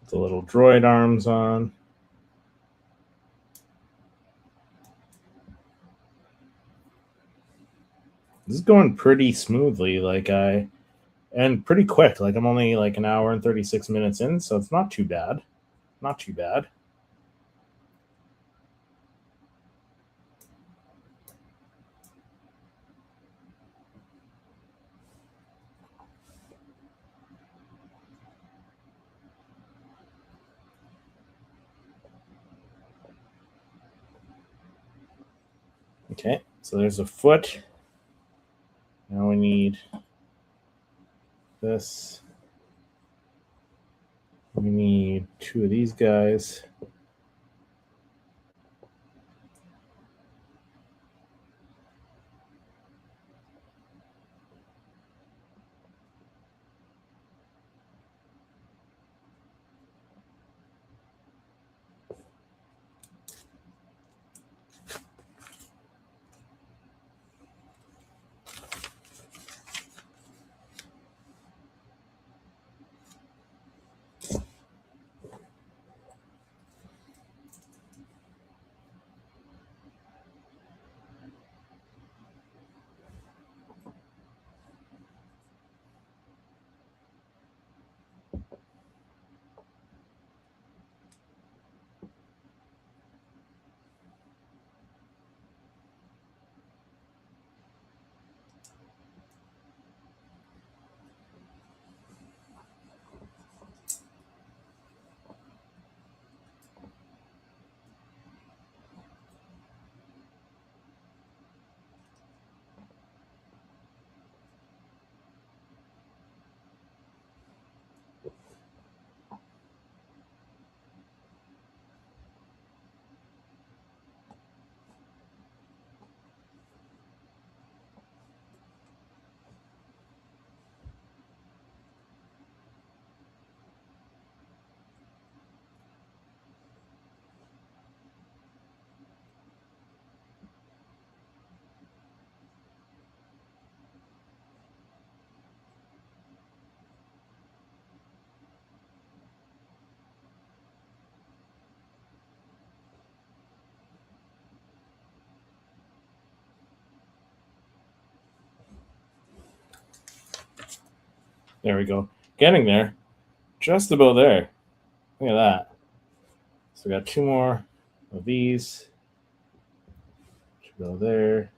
The little droid arms on. This is going pretty smoothly, and pretty quick. Like I'm only like an hour and 36 minutes in, so it's not too bad. Not too bad. Okay, so there's a foot. Now we need this. We need two of these guys. There we go. Getting there. Just about there. Look at that. So we got two more of these. Should go there.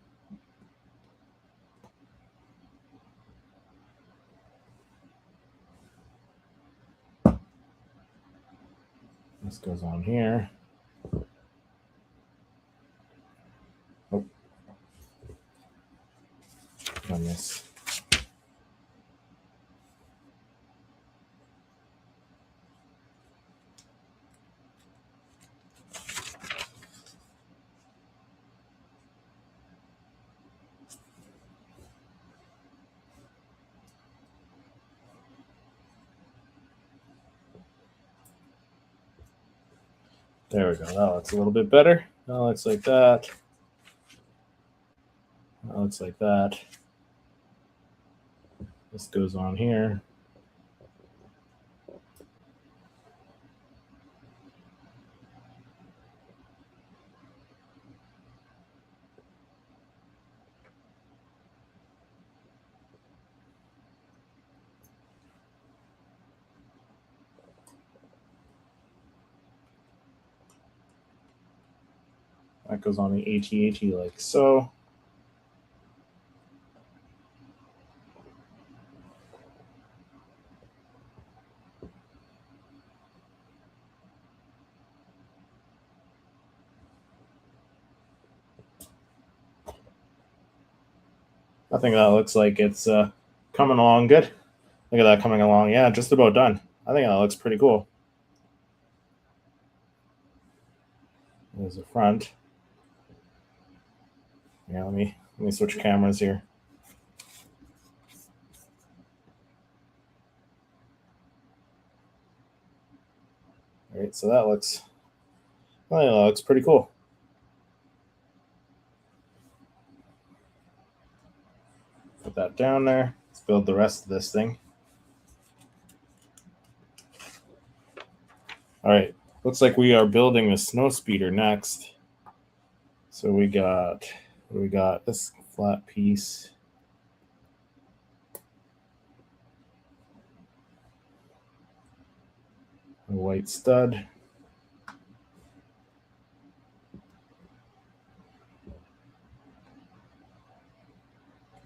This goes on here. Oh. On this. There we go. That looks a little bit better. That looks like that. That looks like that. This goes on here. That goes on the AT-AT like so. I think that looks like it's coming along good. Look at that coming along. Yeah, just about done. I think that looks pretty cool. There's the front. Yeah, let me switch cameras here. All right, so that looks pretty cool. Put that down there. Let's build the rest of this thing. All right, looks like we are building the snow speeder next. So we got, what do we got? This flat piece. A white stud.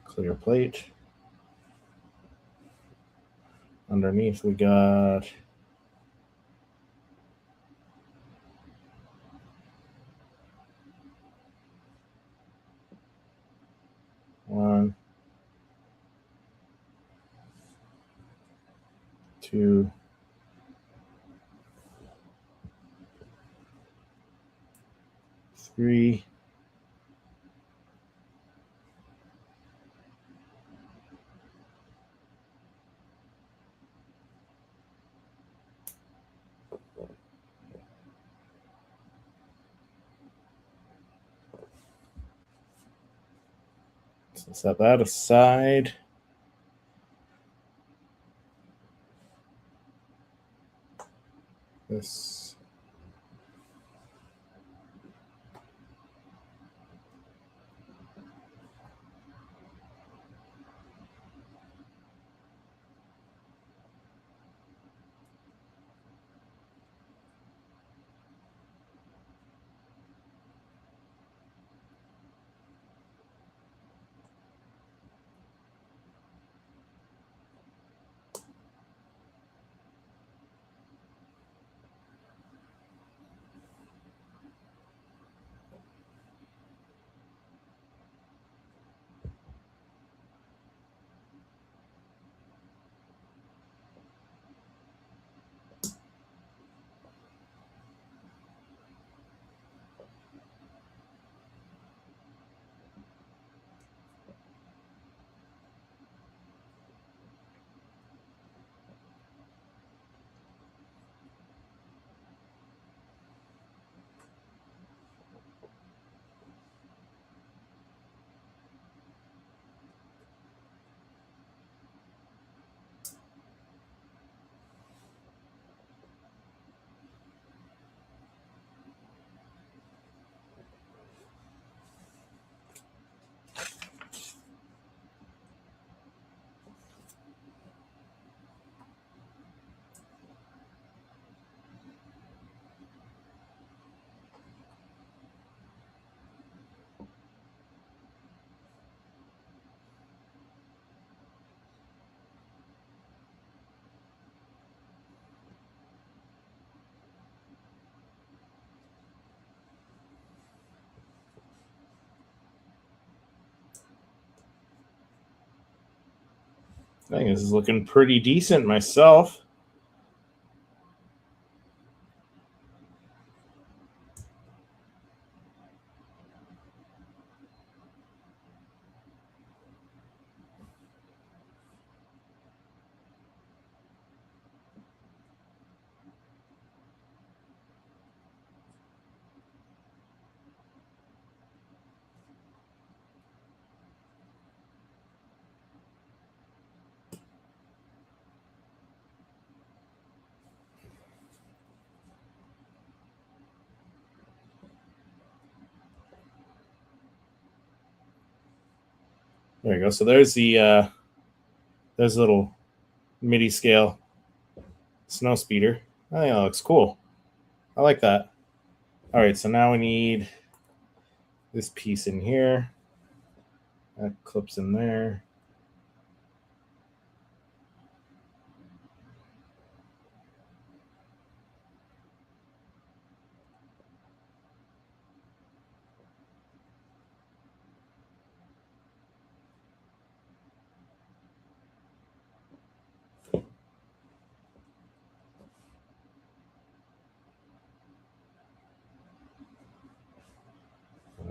Clear plate. Underneath we got one, two, three, so set that aside. This I think this is looking pretty decent myself. There you go. So there's the little MIDI scale snow speeder. I think that looks cool. I like that. All right, so now we need this piece in here. That clips in there.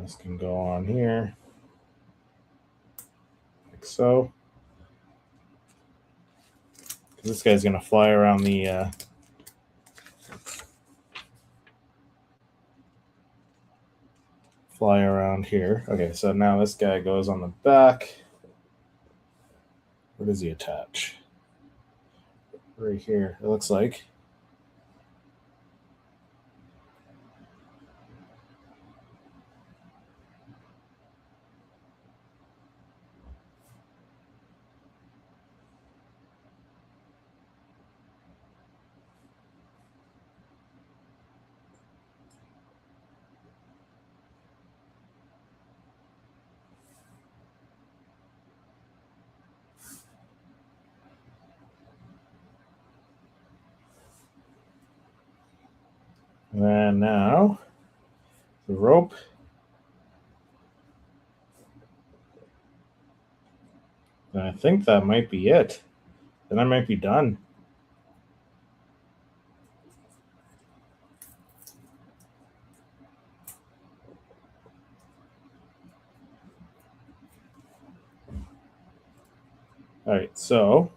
This can go on here, like so. This guy's gonna fly around the fly around here. Okay, so now this guy goes on the back. Where does he attach? Right here, it looks like. And now the rope. And I think that might be it. Then I might be done. All right, so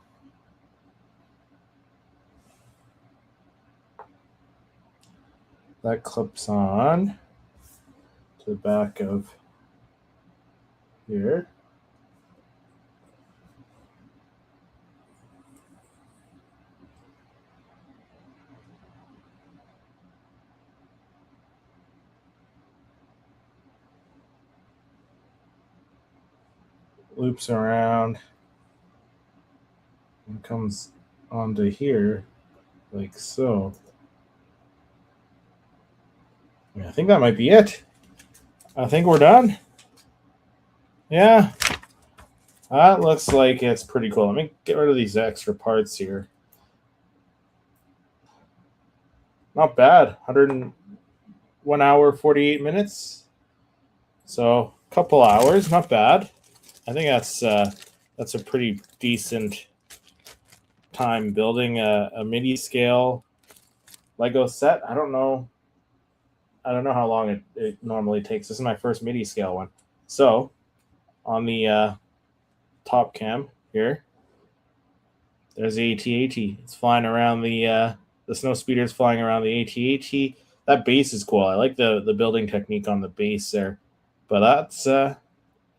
that clips on to the back of here. Loops around and comes onto here like so. I think that might be it. I think we're done. Yeah, that looks like it's pretty cool. Let me get rid of these extra parts here. Not bad. 101 hour, 48 minutes. So a couple hours, not bad. I think that's a pretty decent time building a MIDI scale Lego set. I don't know how long it normally takes. This is my first MIDI scale one. So on the top cam here, there's the AT-AT. It's flying around the snow speeder's flying around the AT-AT. That base is cool. I like the building technique on the base there, but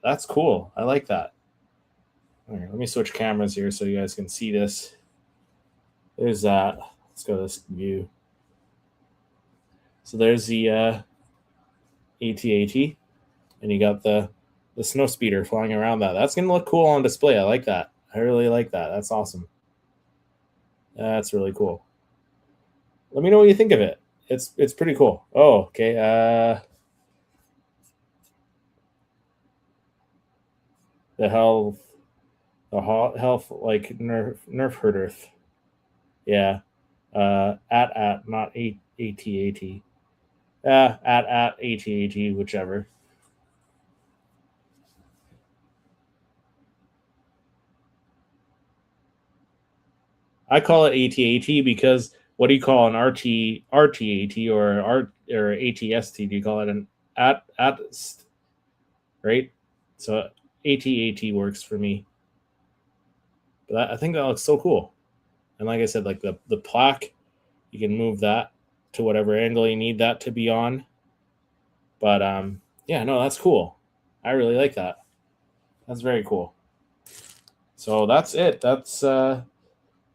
that's cool. I like that. All right, let me switch cameras here so you guys can see this. There's that. Let's go to this view. So there's the AT-AT, and you got the snow speeder flying around that. That's gonna look cool on display. I like that. I really like that. That's awesome. That's really cool. Let me know what you think of it. It's pretty cool. Oh, okay. The health like nerf hurt Earth. Yeah. At not AT-AT. At AT-AT, whichever. I call it AT-AT because what do you call an RT-AT or ATST? Do you call it an at right? So AT-AT works for me. But I think that looks so cool. And like I said, like the plaque, you can move that to whatever angle you need that to be on. But yeah, no, that's cool. I really like that. That's very cool. So that's it. That's how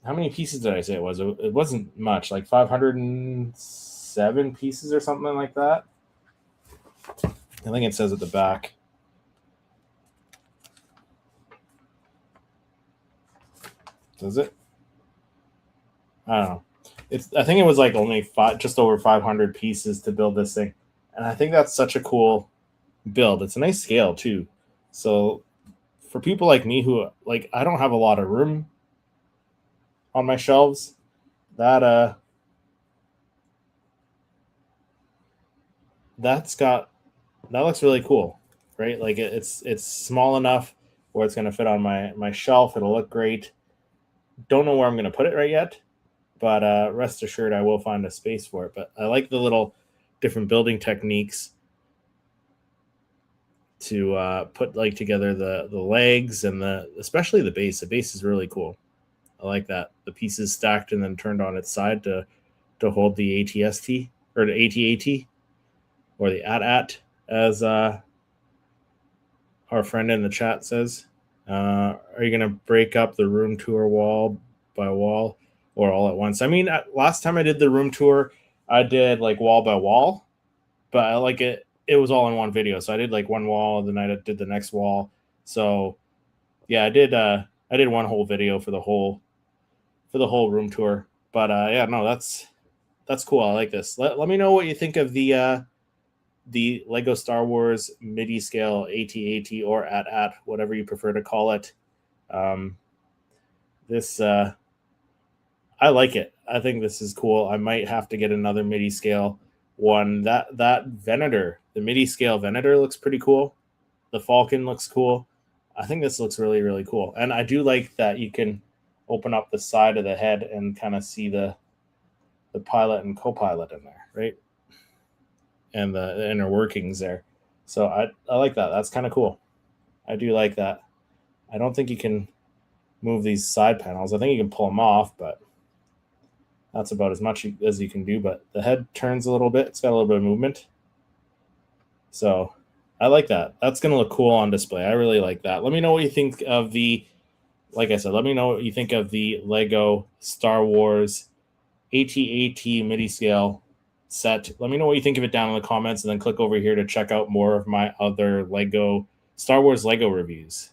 many pieces did I say it was? It wasn't much, like 507 pieces or something like that. I think it says at the back. Does it? I don't know. I think it was like only just over 500 pieces to build this thing, and I think that's such a cool build. It's a nice scale too. So for people like me who like I don't have a lot of room on my shelves, that that looks really cool, right? Like it's small enough where it's going to fit on my shelf. It'll look great. Don't know where I'm going to put it right yet, but rest assured I will find a space for it. But I like the little different building techniques to put like together the legs and especially the base. The base is really cool. I like that. The pieces stacked and then turned on its side to hold the ATST or the AT-AT or the AT-AT as our friend in the chat says. Are you going to break up the room tour wall by wall or all at once? I mean, last time I did the room tour, I did like wall by wall, but I like it. It was all in one video. So I did like one wall, and then I did the next wall. So yeah, I did one whole video for the whole room tour. But yeah, no, that's cool. I like this. Let me know what you think of the Lego Star Wars MIDI scale AT-AT or AT-AT, whatever you prefer to call it. This I like it. I think this is cool. I might have to get another MIDI scale one. That Venator, the MIDI scale Venator, looks pretty cool. The Falcon looks cool. I think this looks really, really cool. And I do like that you can open up the side of the head and kind of see the pilot and co-pilot in there, right? And the inner workings there. So I like that. That's kind of cool. I do like that. I don't think you can move these side panels. I think you can pull them off, but that's about as much as you can do. But the head turns a little bit. It's got a little bit of movement. So I like that. That's going to look cool on display. I really like that. Let me know what you think of the, like I said, let me know what you think of the Lego Star Wars AT-AT MIDI scale set. Let me know what you think of it down in the comments, and then click over here to check out more of my other Star Wars Lego reviews.